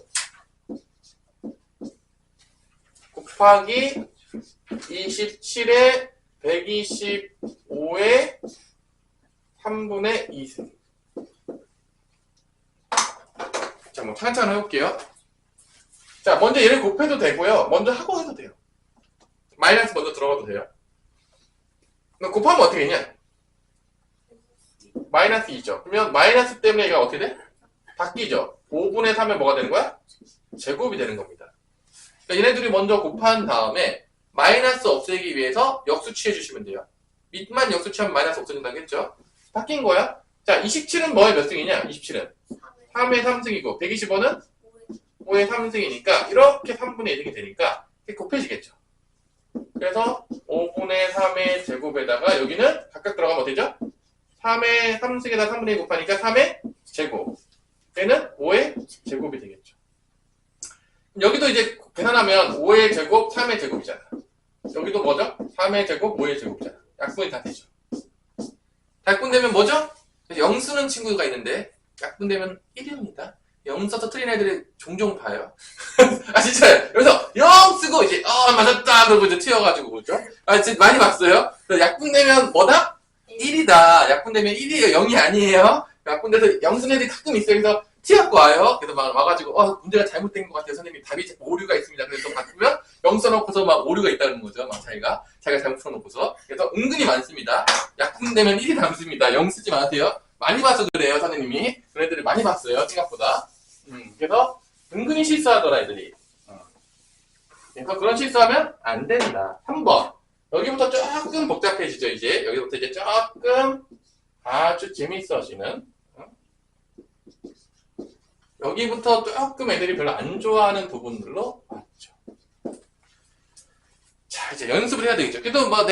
곱하기 27에 125에 3분의 2승. 자, 뭐 차근차근 해볼게요. 자, 먼저 얘를 곱해도 되고요. 먼저 하고 해도 돼요. 마이너스 먼저 들어가도 돼요. 그럼 곱하면 어떻게 되냐? 마이너스 2죠. 그러면 마이너스 때문에 얘가 어떻게 돼? 바뀌죠. 5분의 3에 뭐가 되는 거야? 제곱이 되는 겁니다. 그러니까 얘네들이 먼저 곱한 다음에 마이너스 없애기 위해서 역수 취해주시면 돼요. 밑만 역수 취하면 마이너스 없어진다고 했죠? 바뀐 거야. 자, 27은 뭐의 몇 승이냐? 27은 3의 3승이고 125는 5의 3승이니까 이렇게 3분의 1승이 되니까 이렇게 곱해지겠죠. 그래서 5분의 3의 제곱에다가 여기는 각각 들어가면 어떻게 되죠? 3의 3승에다 3분의 1 곱하니까 3의 제곱. 얘는 5의 제곱이 되겠죠. 여기도 이제 계산하면 5의 제곱, 3의 제곱이잖아. 여기도 뭐죠? 3의 제곱, 5의 제곱이잖아. 약분이 다 되죠. 약분되면 뭐죠? 영 쓰는 친구가 있는데 약분되면 1입니다. 영 써서 틀린 애들이 종종 봐요. 아 진짜요. 그래서 영 쓰고 이제 맞았다 그러고 이제 튀어가지고 그죠? 아 진짜 많이 봤어요. 약분되면 뭐다? 1이다. 약분되면 1이에요. 0이 아니에요. 약분돼서 영 쓰는 애들이 가끔 있어요. 그래서 튀어갖고 와요. 그래서 막 와가지고 문제가 잘못된 것 같아요. 선생님 답이 오류가 있습니다. 그래서 바꾸면 영 써놓고서 막 오류가 있다는 거죠. 막 자기가 잘못 써놓고서. 그래서 은근히 많습니다. 약분되면 1이 남습니다. 영 쓰지 마세요. 많이 봐서 그래요, 선생님이. 그런 애들을 많이 봤어요, 생각보다. 그래서 은근히 실수하더라, 애들이. 그래서 그런 실수하면 안 된다. 3번. 여기부터 조금 복잡해지죠, 이제. 여기부터 이제 조금 아주 재밌어지는. 여기부터 조금 애들이 별로 안 좋아하는 부분들로 왔죠. 자, 이제 연습을 해야 되겠죠. 그래도 뭐,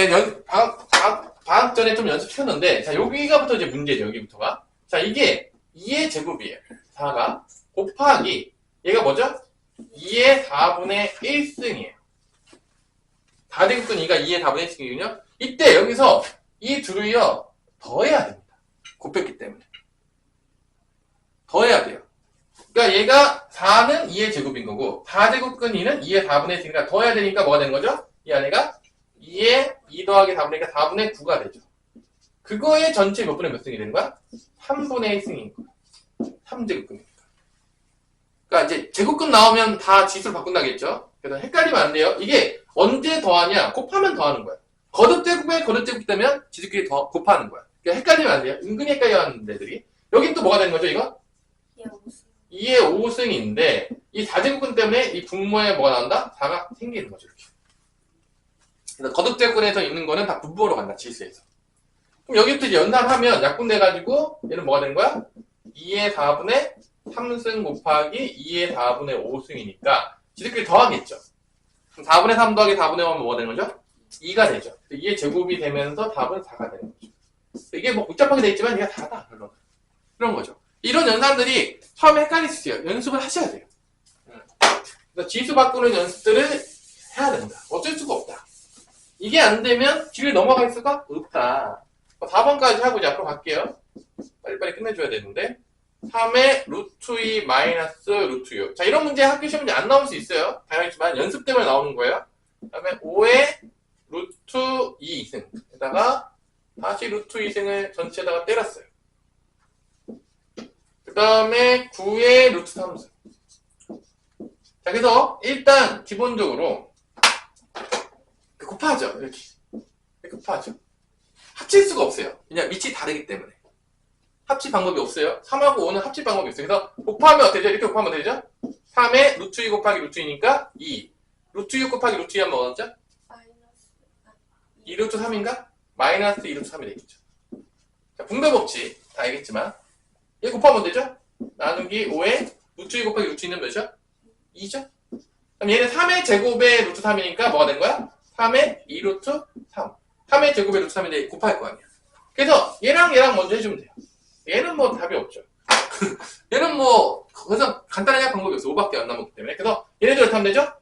방학 전에 좀 연습했는데, 자, 여기가부터 이제 문제죠, 여기부터가. 자, 이게 2의 제곱이에요. 4가. 곱하기, 얘가 뭐죠? 2의 4분의 1승이에요. 다대국근 2가 2의 4분의 1승이거든요. 이때 여기서 이 둘이요, 더해야 됩니다. 곱했기 때문에. 더해야 돼요. 그러니까 얘가 4는 2의 제곱인 거고, 4제곱근 2는 2의 4분의 1승이니까 더해야 되니까 뭐가 되는 거죠? 이 안에가 2의 2 더하기 4분의 1이니까 4분의 9가 되죠. 그거의 전체 몇 분의 몇 승이 되는 거야? 3분의 1승인 거야. 3제곱근이니까. 그러니까 이제 제곱근 나오면 다 지수를 바꾼다겠죠? 그래서 헷갈리면 안 돼요. 이게 언제 더하냐? 곱하면 더하는 거야. 거듭제곱에 거듭제곱 되면 지수끼리 더 곱하는 거야. 그러니까 헷갈리면 안 돼요. 은근히 헷갈려하는 애들이. 여긴 또 뭐가 되는 거죠, 이거? 2의 5승인데 이 4제곱근 때문에 이 분모에 뭐가 나온다? 4가 생기는 거죠, 이렇게. 그래서 거듭제곱근에서 있는 거는 다 분모로 간다, 지수에서. 그럼 여기부터 이제 연산하면 약분돼가지고 얘는 뭐가 되는 거야? 2의 4분의 3승 곱하기 2의 4분의 5승이니까 지들끼리 더하겠죠. 그럼 4분의 3 더하기 4분의 5하면 뭐가 되는 거죠? 2가 되죠. 2의 제곱이 되면서 답은 4가 되는 거죠. 이게 뭐 복잡하게 돼 있지만 얘가 다다. 그런 거죠. 이런 연산들이 처음에 헷갈릴 수 있어요. 연습을 하셔야 돼요. 그래서 지수 바꾸는 연습들을 해야 된다. 어쩔 수가 없다. 이게 안 되면 길을 넘어갈 수가 없다. 4번까지 하고 이제 앞으로 갈게요. 빨리빨리 끝내줘야 되는데. 3의 루트 2 마이너스 루트 6. 자, 이런 문제 학교 시험 문제 안 나올 수 있어요. 당연하지만 연습 때문에 나오는 거예요. 그 다음에 5의 루트 2승. 에다가 다시 루트 2승을 전체에다가 때렸어요. 그 다음에 9의 루트 3승. 자, 그래서 일단 기본적으로 곱하죠. 이렇게 곱하죠. 합칠 수가 없어요. 그냥 밑이 다르기 때문에. 합칠 방법이 없어요. 3하고 5는 합칠 방법이 없어요. 그래서 곱하면 어떻게 되죠? 이렇게 곱하면 되죠? 3의 루트 2 곱하기 루트 2니까 2. 루트 6 곱하기 루트 2 하면 뭐였죠? 2 루트 3인가? 마이너스 2 루트 3이 되겠죠. 자, 분배법칙 다 알겠지만 얘 곱하면 되죠? 나누기 5의 루트 2 곱하기 루트 2는 몇이죠? 2죠? 그럼 얘는 3의 제곱의 루트 3이니까 뭐가 된 거야? 3의 2 루트 3. 3의 제곱의 루트 3인데 곱할 거 아니야. 그래서 얘랑 얘랑 먼저 해주면 돼요. 얘는 뭐 답이 없죠. 얘는 뭐 그래서 간단하게 할 방법이 없어요. 5밖에 안 남았기 때문에. 그래서 얘네들 어떻게 하면 되죠?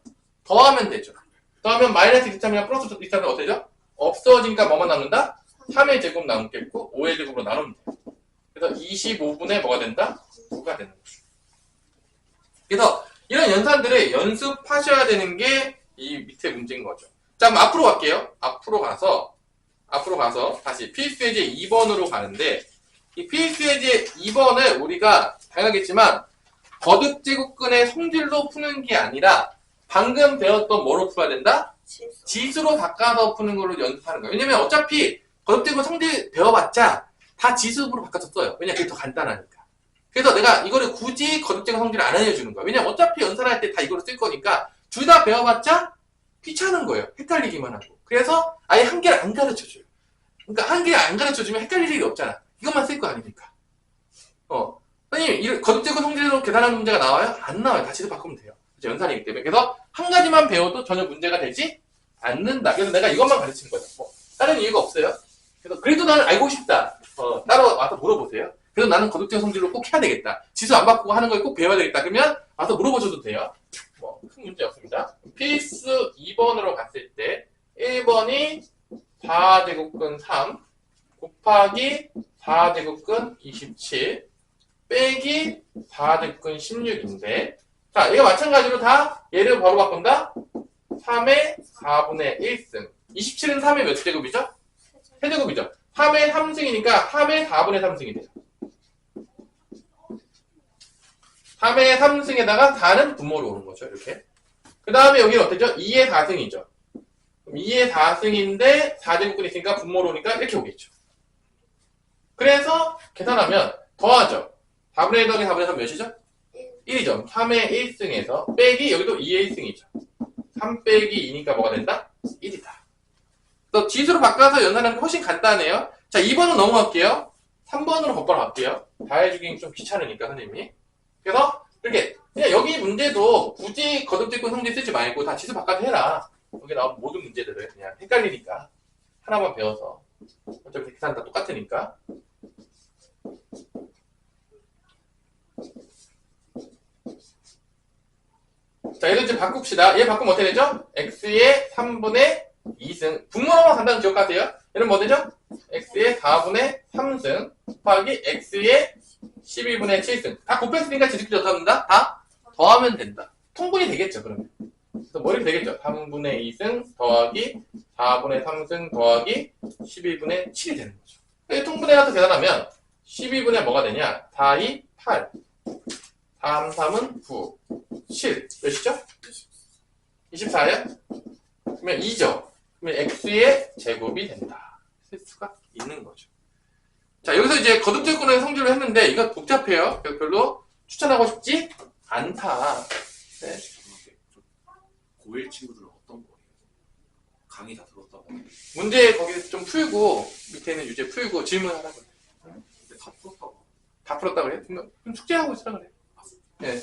더하면 되죠. 더하면 마이너스 23이랑 플러스 23은 어떻게 되죠? 없어지니까 뭐만 남는다? 3의 제곱 남겠고 5의 제곱으로 나누면 돼요. 그래서 25분의 뭐가 된다? 9가 되는 거죠. 그래서 이런 연산들을 연습하셔야 되는 게 이 밑에 문제인 거죠. 자, 그럼 앞으로 갈게요. 앞으로 가서 다시 필수 예제 2번으로 가는데 이 필수 예제 2번을 우리가 당연하겠지만 거듭제곱근의 성질로 푸는 게 아니라 방금 배웠던 뭐로 풀어야 된다? 지수로 바꿔서 푸는 걸로 연습하는 거예요. 왜냐면 어차피 거듭제곱 성질 배워봤자 다 지수로 바꿔서 써요. 왜냐면 그게 더 간단하니까. 그래서 내가 이거를 굳이 거듭제곱 성질을 안 알려주는 거야. 왜냐면 어차피 연산할 때 다 이거를 쓸 거니까 둘 다 배워봤자 귀찮은 거예요. 헷갈리기만 하고. 그래서 아예 한 개를 안 가르쳐줘요. 그러니까 한 개를 안 가르쳐주면 헷갈릴 일이 없잖아. 이것만 쓸 거 아니니까. 선생님, 거듭제곱 성질로 계산하는 문제가 나와요? 안 나와요. 다 지수 바꾸면 돼요. 연산이기 때문에. 그래서 한 가지만 배워도 전혀 문제가 되지 않는다. 그래서 내가 이것만 가르치는 거예요. 다른 이유가 없어요. 그래서 그래도 나는 알고 싶다. 따로 와서 물어보세요. 그래서 나는 거듭제곱 성질로 꼭 해야 되겠다. 지수 안 바꾸고 하는 걸 꼭 배워야 되겠다. 그러면 와서 물어보셔도 돼요. 큰 문제 없습니다. 필수 2번으로 갔을 때 1번이 4제곱근 3 곱하기 4제곱근 27 빼기 4제곱근 16인데 자, 이거 마찬가지로 다 얘를 바로 바꾼다? 3의 4분의 1승 27은 3의 몇 제곱이죠? 세제곱이죠. 3의 3승이니까 3의 4분의 3승이 돼요. 3의 3승에다가 4는 분모로 오는 거죠. 이렇게. 그 다음에 여기는 어떻죠? 2의 4승이죠. 그럼 2의 4승인데 4제곱근이 있으니까 분모로 오니까 이렇게 오겠죠. 그래서 계산하면 더하죠. 4분의 1 더하기 4분의 3 몇이죠? 1이죠. 3의 1승에서 빼기 여기도 2의 1승이죠. 3 빼기 2니까 뭐가 된다? 1이다. 또 지수로 바꿔서 연산하는 게 훨씬 간단해요. 자, 2번은 넘어갈게요. 3번으로 곧바로 갈게요. 다 해주기 좀 귀찮으니까 선생님이. 그래서 이렇게 그냥 여기 문제도 굳이 거듭제곱 성질 쓰지 말고 다 지수 바꿔서 해라. 여기 나온 모든 문제들을 그냥 헷갈리니까 하나만 배워서 어차피 계산 다 똑같으니까. 자, 얘를 이제 바꿉시다. 얘 바꾸면 어떻게 되죠? x의 3분의 2승. 분모로만 간다는 기억하세요? 얘는 뭐 되죠? x의 4분의 3승 곱하기 x의 12분의 7승. 다 곱했으니까 지수끼리 어떻습니다? 다 더하면 된다. 통분이 되겠죠, 그러면. 그래서 뭐 이렇게 되겠죠? 3분의 2승 더하기 4분의 3승 더하기 12분의 7이 되는 거죠. 이렇게 통분해서 계산하면 12분의 뭐가 되냐? 4, 2, 8. 3, 3은 9. 7. 몇이죠? 24요? 그러면 2죠. 그러면 x의 제곱이 된다. 쓸 수가 있는 거죠. 자, 여기서 이제 거듭제곱근의 성질을 했는데 이거 복잡해요. 그래서 별로 추천하고 싶지 않다. 네. 고1 친구들은 어떤 거예요? 강의 다 들었다고. 문제 거기 좀 풀고 밑에 있는 유제 풀고 질문하라고 해요. 근데 다 풀었다고. 다 풀었다고 그래요? 그럼 숙제하고 있으라 그래요. 네.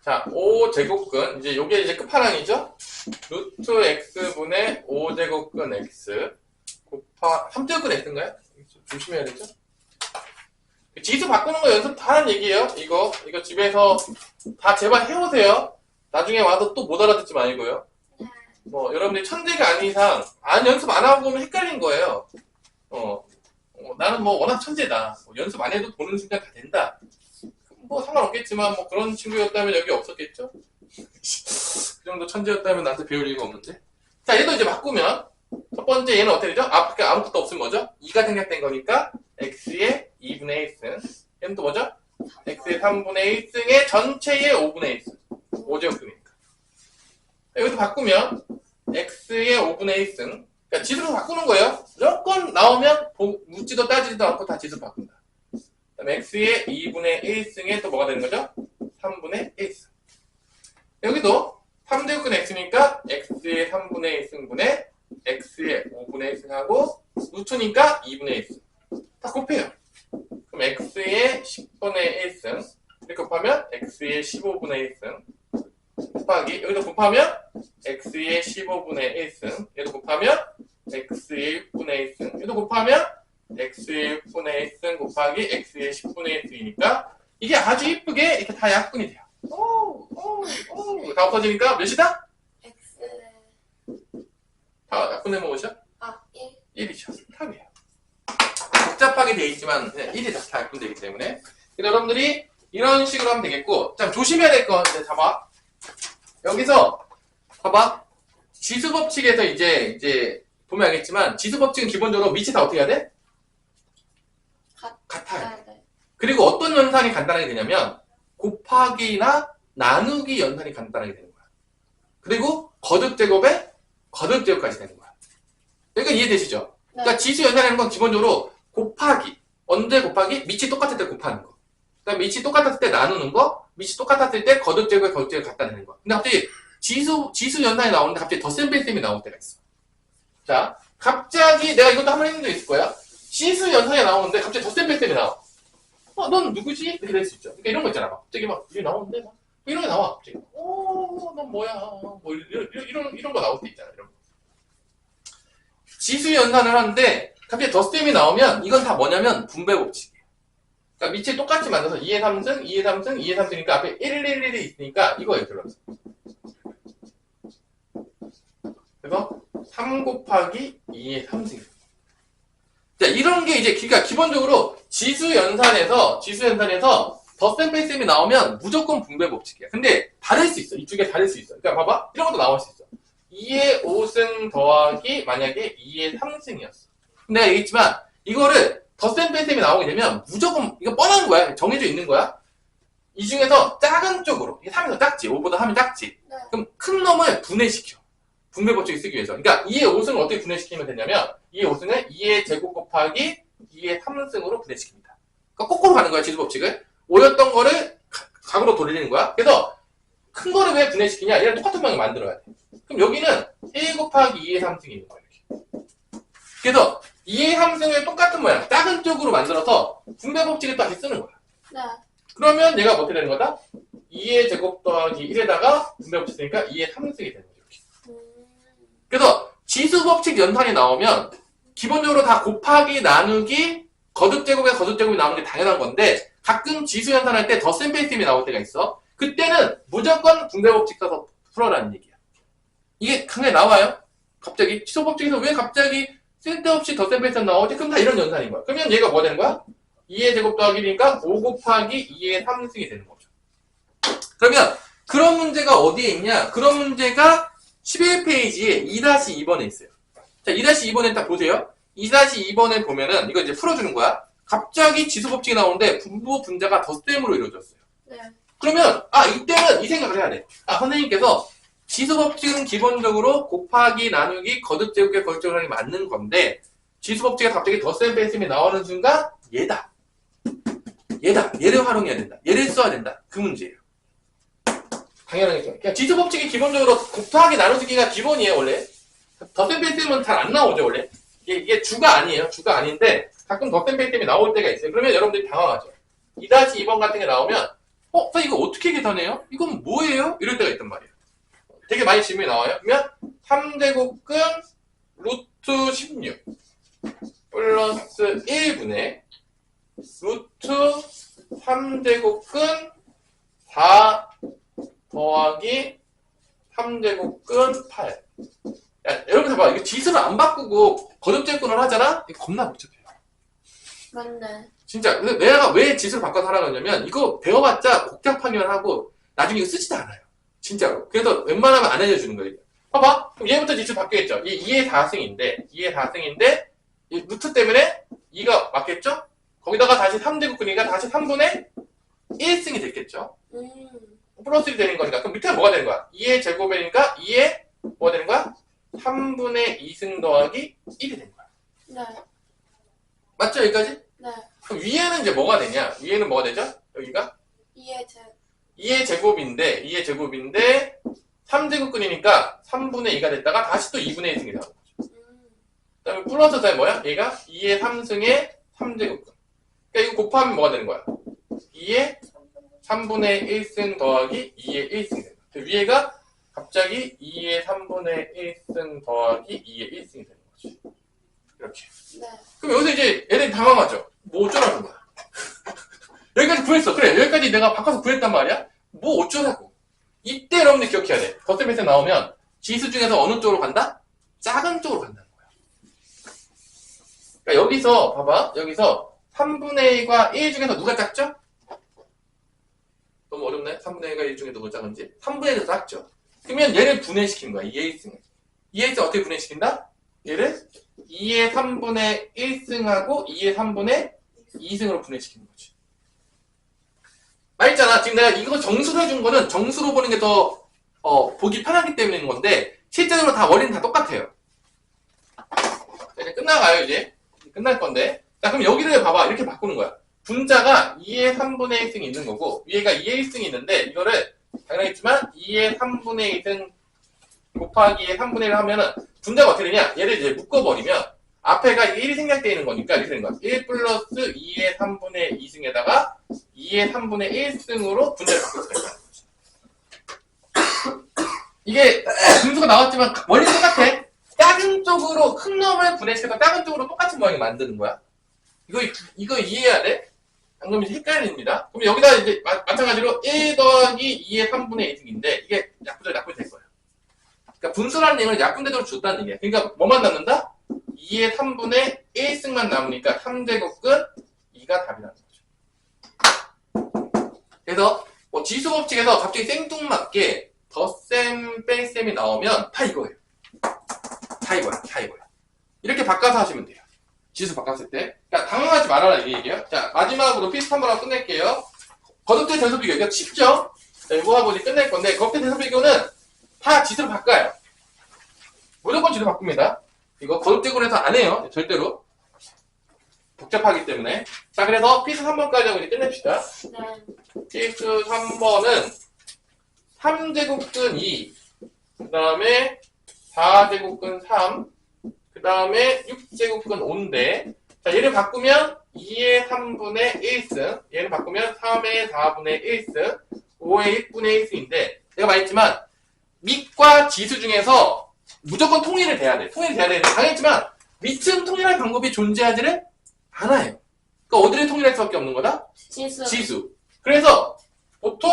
자, 5제곱근 이제 요게 이제 끝판왕이죠? 루트 x분의 5제곱근 x 3제곱근 x인가요? 조심해야 되죠? 지수 바꾸는 거 연습 다 하는 얘기예요. 이거 집에서 다 제발 해오세요. 나중에 와서 또 못 알아듣지 말고요. 뭐 여러분들이 천재가 아닌 이상 연습 안 하고 보면 헷갈린 거예요. 나는 뭐 워낙 천재다. 연습 안 해도 보는 순간 다 된다. 뭐 상관없겠지만 뭐 그런 친구였다면 여기 없었겠죠? 그 정도 천재였다면 나한테 배울 이유가 없는데. 자, 얘도 이제 바꾸면 첫 번째 얘는 어떻게 되죠? 앞에 아무것도 없으면 뭐죠? 2가 생략된 거니까 x의 2분의 1승. 얘는 또 뭐죠? x의 3분의 1승의 전체의 5분의 1승. 5제곱근이니까. 여기서 바꾸면 x의 5분의 1승. 그러니까 지수로 바꾸는 거예요. 무조건 나오면 묻지도 따지지도 않고 다 지수 바꾼다. 그다음에 x의 2분의 1승에 또 뭐가 되는 거죠? 3분의 1승. 여기도 3제곱근 x니까 x의 3분의 1승분의 x의 5분의 1승하고 루트니까 2분의 1승. 다 곱해요. 그럼 x의 10분의 1승 이렇게 곱하면 x의 15분의 1승 곱하기 여기서 곱하면 x의 15분의 1승 얘도 곱하면 x의 6분의 1승 얘도 곱하면 x의 6분의 1승 곱하기 x의 10분의 1승이니까 이게 아주 이쁘게 이렇게 다 약분이 돼요. 다 없어지니까 몇이다? X. 다 약분해 먹으셔? 1. 1이죠. 답이에요. 복잡하게 돼 있지만 그냥 1이다. 다 약분되기 때문에. 그래서 여러분들이 이런 식으로 하면 되겠고, 자 조심해야 될 거 이제 봐봐. 여기서 봐봐. 지수 법칙에서 이제 보면 알겠지만 지수 법칙은 기본적으로 밑이 다 어떻게 해야 돼? 같아요. 네. 그리고 어떤 연산이 간단하게 되냐면 곱하기나 나누기 연산이 간단하게 되는 거야. 그리고 거듭 제곱에 거듭 제곱까지 되는 거야. 그러니까 이해되시죠? 그러니까 지수 연산이라는 건 기본적으로 곱하기. 언제 곱하기? 밑이 똑같을 때 곱하는 거. 그다음 밑이 똑같았을 때 나누는 거. 밑이 똑같았을 때 거듭 제곱에 거듭 제곱 갖다 내는 거. 근데 갑자기 지수 연산이 나오는데 갑자기 덧셈 뺄셈이 나올 때가 있어. 자, 갑자기 내가 이것도 한번 했는 적 있을 거야. 시수 연산이 나오는데 갑자기 덧셈 뺄셈이 나와. 넌 누구지? 이렇게 될 수 있죠. 그러니까 이런 거 있잖아. 막 갑자기 막 이게 나오는데 막 이런 게 나와. 갑자기. 넌 뭐야? 뭐 이런 거 나올 때 있잖아. 이런 거. 지수 연산을 하는데 갑자기 덧셈이 나오면 이건 다 뭐냐면 분배 법칙이에요. 그러니까 밑에 똑같이 만들어서 2의 3승, 2의 3승, 2의 3승이니까 앞에 111이 있으니까 이거예요. 들어가서. 그래서 3 곱하기 2의 3승. 자, 이런 게 이제 그러니까 기본적으로 지수 연산에서 덧셈 뺄셈이 나오면 무조건 분배 법칙이야. 근데 다를 수 있어. 이쪽에 다를 수 있어. 그러니까 봐봐. 이런 것도 나올 수 있어. 2의 5승 더하기 만약에 2의 3승이었어. 내가 얘기했지만 이거를 덧셈 뺄셈이 나오게 되면 무조건 이거 뻔한 거야. 정해져 있는 거야. 이 중에서 작은 쪽으로 이게 3이 더 작지. 5보다 3이 작지. 네. 그럼 큰 놈을 분해시켜. 분배 법칙을 쓰기 위해서. 그러니까 2의 5승을 어떻게 분해시키면 되냐면 2의 5승을 2의 제곱 곱하기 2의 3승으로 분해시킵니다. 그러니까 거꾸로 가는 거야. 지수 법칙을. 5였던 거를 각으로 돌리는 거야. 그래서 큰 거를 왜 분해시키냐? 얘랑 똑같은 방향을 만들어야 돼. 그럼 여기는 1 곱하기 2의 3승이 있는 거야. 이렇게. 그래서 2의 3승을 똑같은 모양, 작은 쪽으로 만들어서 분배 법칙을 다시 쓰는 거야. 네. 그러면 얘가 어떻게 되는 거다? 2의 제곱 더하기 1에다가 분배 법칙 쓰니까 2의 3승이 되는 거야. 그래서 지수 법칙 연산이 나오면 기본적으로 다 곱하기, 나누기, 거듭 제곱에 거듭 제곱이 나오는 게 당연한 건데 가끔 지수 연산할 때 덧셈 뺄셈이 나올 때가 있어. 그때는 무조건 분배 법칙 써서 풀어라는 얘기야. 이게 강에 나와요. 갑자기 지수 법칙에서 왜 갑자기 쓸데없이 덧셈 뺄셈 나오지? 그럼 다 이런 연산인 거야. 그러면 얘가 뭐가 되는 거야? 2의 제곱 더하기 1이니까 5 곱하기 2의 3승이 되는 거죠. 그러면 그런 문제가 어디에 있냐? 그런 문제가 11페이지에 2-2번에 있어요. 자, 2-2번에 딱 보세요. 2-2번에 보면은, 이거 이제 풀어주는 거야. 갑자기 지수 법칙이 나오는데, 분모 분자가 덧셈으로 이루어졌어요. 네. 그러면, 이때는 이 생각을 해야 돼. 선생님께서, 지수 법칙은 기본적으로 곱하기, 나누기, 거듭 제곱에 거듭 제곱이 맞는 건데, 지수 법칙에 갑자기 덧셈 뺄셈이 나오는 순간, 얘다. 얘를 활용해야 된다. 얘를 써야 된다. 그 문제예요. 당연하겠죠. 그냥 지수 법칙이 기본적으로 곱하기 나누기가 기본이에요, 원래. 덧셈 뺄셈은 잘 안 나오죠, 원래. 이게 주가 아니에요. 주가 아닌데, 가끔 덧셈 뺄셈이 나올 때가 있어요. 그러면 여러분들이 당황하죠. 2-2번 같은 게 나오면, 이거 어떻게 계산해요? 이건 뭐예요? 이럴 때가 있단 말이에요. 되게 많이 질문이 나와요. 그러면, 3제곱근 루트 16 플러스 1분의 루트 3제곱근 4 더하기 3제곱근 8. 야, 여러분 봐봐. 이거 지수를 안 바꾸고 거듭제곱을 하잖아? 이거 겁나 복잡해요. 맞네. 진짜. 근데 내가 왜 지수를 바꿔서 하라고 하냐면 이거 배워봤자 복잡하기만 하고 나중에 이거 쓰지도 않아요. 진짜로. 그래서 웬만하면 안 알려주는 거예요. 봐봐. 그럼 얘부터 지수 바뀌겠죠. 이 2의 4승인데 이 루트 때문에 2가 맞겠죠? 거기다가 다시 3제곱근이니까 다시 3분의 1승이 됐겠죠? 플러스 1이 되는 거니까. 그럼 밑에 뭐가 되는 거야? 2의 제곱이니까 2의 뭐가 되는 거야? 3분의 2승 더하기 1이 되는 거야. 네. 맞죠? 여기까지? 네. 그럼 위에는 이제 뭐가 되냐? 위에는 뭐가 되죠? 여기가? 2의 제곱인데 3제곱근이니까 3분의 2가 됐다가 다시 또 2분의 1승이 나오는 거죠. 그 다음에 플러스 다음에 뭐야? 얘가 2의 3승의 3제곱근. 그러니까 이거 곱하면 뭐가 되는 거야? 2의 3분의 1승 더하기 2의 1승이 되는 거야. 위에가 갑자기 2의 3분의 1승 더하기 2의 1승이 되는 거지. 이렇게. 네. 그럼 여기서 이제 애들이 당황하죠. 뭐 어쩌라는 거야. 여기까지 구했어. 그래, 여기까지 내가 바꿔서 구했단 말이야. 뭐 어쩌라고. 이때 여러분들 기억해야 돼. 덧셈에서 나오면 지수 중에서 어느 쪽으로 간다? 작은 쪽으로 간다는 거야. 그러니까 여기서 봐봐. 여기서 3분의 1과 1 중에서 누가 작죠? 너무 어렵네. 3분의 1과 1 중에 누가 작은지. 3분의 1이 작죠. 그러면 얘를 분해시키는 거야. 2의 1승을. 2의 1승 어떻게 분해시킨다? 얘를 2의 3분의 1승하고 2의 3분의 2승으로 분해시키는 거지. 말했잖아. 지금 내가 이거 정수로 해준 거는 정수로 보는 게 더 보기 편하기 때문인 건데 실제로 다 원리는 다 똑같아요. 이제 끝나가요. 이제 끝날 건데. 자, 그럼 여기를 봐봐. 이렇게 바꾸는 거야. 분자가 2의 3분의 1승이 있는 거고 위에가 2의 1승이 있는데 이거를 당연하겠지만 2의 3분의 2승 곱하기 2의 3분의 1을 하면은 분자가 어떻게 되냐? 얘를 이제 묶어버리면 앞에가 1이 생략되어 있는 거니까 이렇게 되는 거야. 1 플러스 2의 3분의 2승에다가 2의 3분의 1승으로 분자를 바꿀 수가 있다는 거지. 이게 분수가 나왔지만 원리 똑같아. 작은 쪽으로 큰 놈을 분해시켜서 작은 쪽으로 똑같은 모양을 만드는 거야. 이거 이해해야 돼? 방금 이제 헷갈립니다. 그럼 여기다 이제 마찬가지로 1 더하기 2의 3분의 1승인데 이게 약분이 될 거야. 그러니까 분수라는 얘기는 약분대로 줬다는 얘기야. 그러니까 뭐만 남는다? 2의 3분의 1승만 남으니까 3제곱근 2가 답이라는 거죠. 그래서 뭐 지수법칙에서 갑자기 생뚱맞게 덧셈, 뺄셈이 나오면 다 이거예요. 다 이거야. 이렇게 바꿔서 하시면 돼요. 지수 바꿨을 때. 그러니까 당황하지 말아라 이 얘기예요. 자, 마지막으로 피스트 한번 하고 끝낼게요. 거듭대 대소 비교. 이거 쉽죠? 자, 이거 하고 이제 끝낼 건데 거듭대 대소 비교는 다 지수로 바꿔요. 무조건 지수로 바꿉니다. 이거 거듭대고로 해서 안 해요. 절대로. 복잡하기 때문에. 자, 그래서 피스 3번까지 하고 이제 끝냅시다. 네. 피스 3번은 3제곱근 2, 그 다음에 4제곱근 3, 그 다음에 6제곱근 5인데, 자, 얘를 바꾸면 2의 3분의 1승, 얘를 바꾸면 3의 4분의 1승, 5의 1분의 1승인데, 내가 말했지만, 밑과 지수 중에서 무조건 통일을 돼야 돼. 통일이 돼야 되는데, 당했지만, 밑은 통일할 방법이 존재하지를 않아요. 그러니까 어디를 통일할 수밖에 없는 거다? 지수. 그래서, 보통,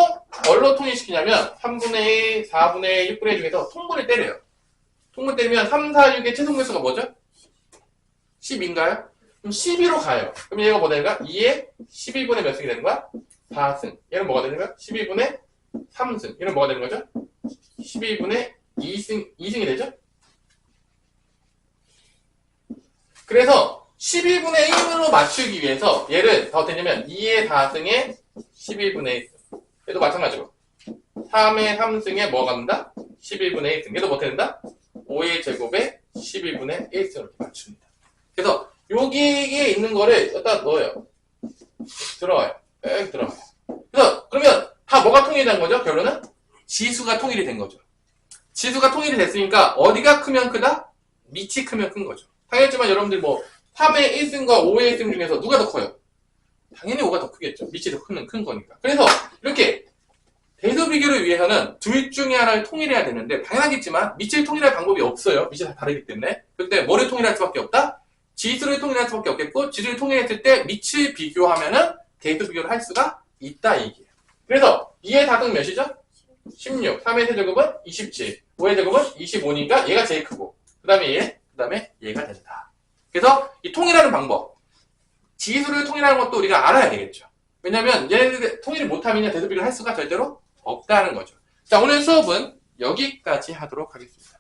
뭘로 통일시키냐면, 3분의 1, 4분의 1, 6분의 1 중에서 통분을 때려요. 통분 때리면 3, 4, 6의 최소분수가 뭐죠? 10인가요? 그럼 12로 가요. 그럼 얘가 뭐가 되는 거야? 2의 12분의 몇 승이 되는 거야? 4승. 얘는 뭐가 되는 거야? 12분의 3승. 얘는 뭐가 되는 거죠? 12분의 2승이 되죠? 그래서 12분의 1으로 맞추기 위해서 얘를 더 되냐면 2의 4승에 12분의 1승. 얘도 마찬가지로 3의 3승에 뭐가 간다? 11분의 1승. 얘도 뭐 된다? 5의 제곱에 12분의 1승 이렇게 맞춥니다. 그래서 여기에 있는 거를 여기다 넣어요. 들어와요. 쭉 들어와요. 그래서 그러면 다 뭐가 통일이 된 거죠? 결론은 지수가 통일이 된 거죠. 지수가 통일이 됐으니까 어디가 크면 크다? 밑이 크면 큰 거죠. 당연하지만 여러분들 뭐 3의 1승과 5의 1승 중에서 누가 더 커요? 당연히 5가 더 크겠죠. 밑이 더 큰 거니까. 그래서 이렇게 대소 비교를 위해서는 둘 중에 하나를 통일해야 되는데 당연하겠지만 밑을 통일할 방법이 없어요. 밑이 다 다르기 때문에. 그때 뭐를 통일할 수밖에 없다? 지수를 통일할 수밖에 없겠고 지수를 통일했을 때 밑을 비교하면은 대소 비교를 할 수가 있다 이 얘기예요. 그래서 2의 4승 몇이죠? 16. 3의 세제곱은 27. 5의 제곱은 25니까 얘가 제일 크고 그 다음에 얘가 된다. 그래서 이 통일하는 방법 지수를 통일하는 것도 우리가 알아야 되겠죠. 왜냐면 얘네들 통일을 못하면 대소 비교를 할 수가 절대로 없다는 거죠. 자, 오늘 수업은 여기까지 하도록 하겠습니다.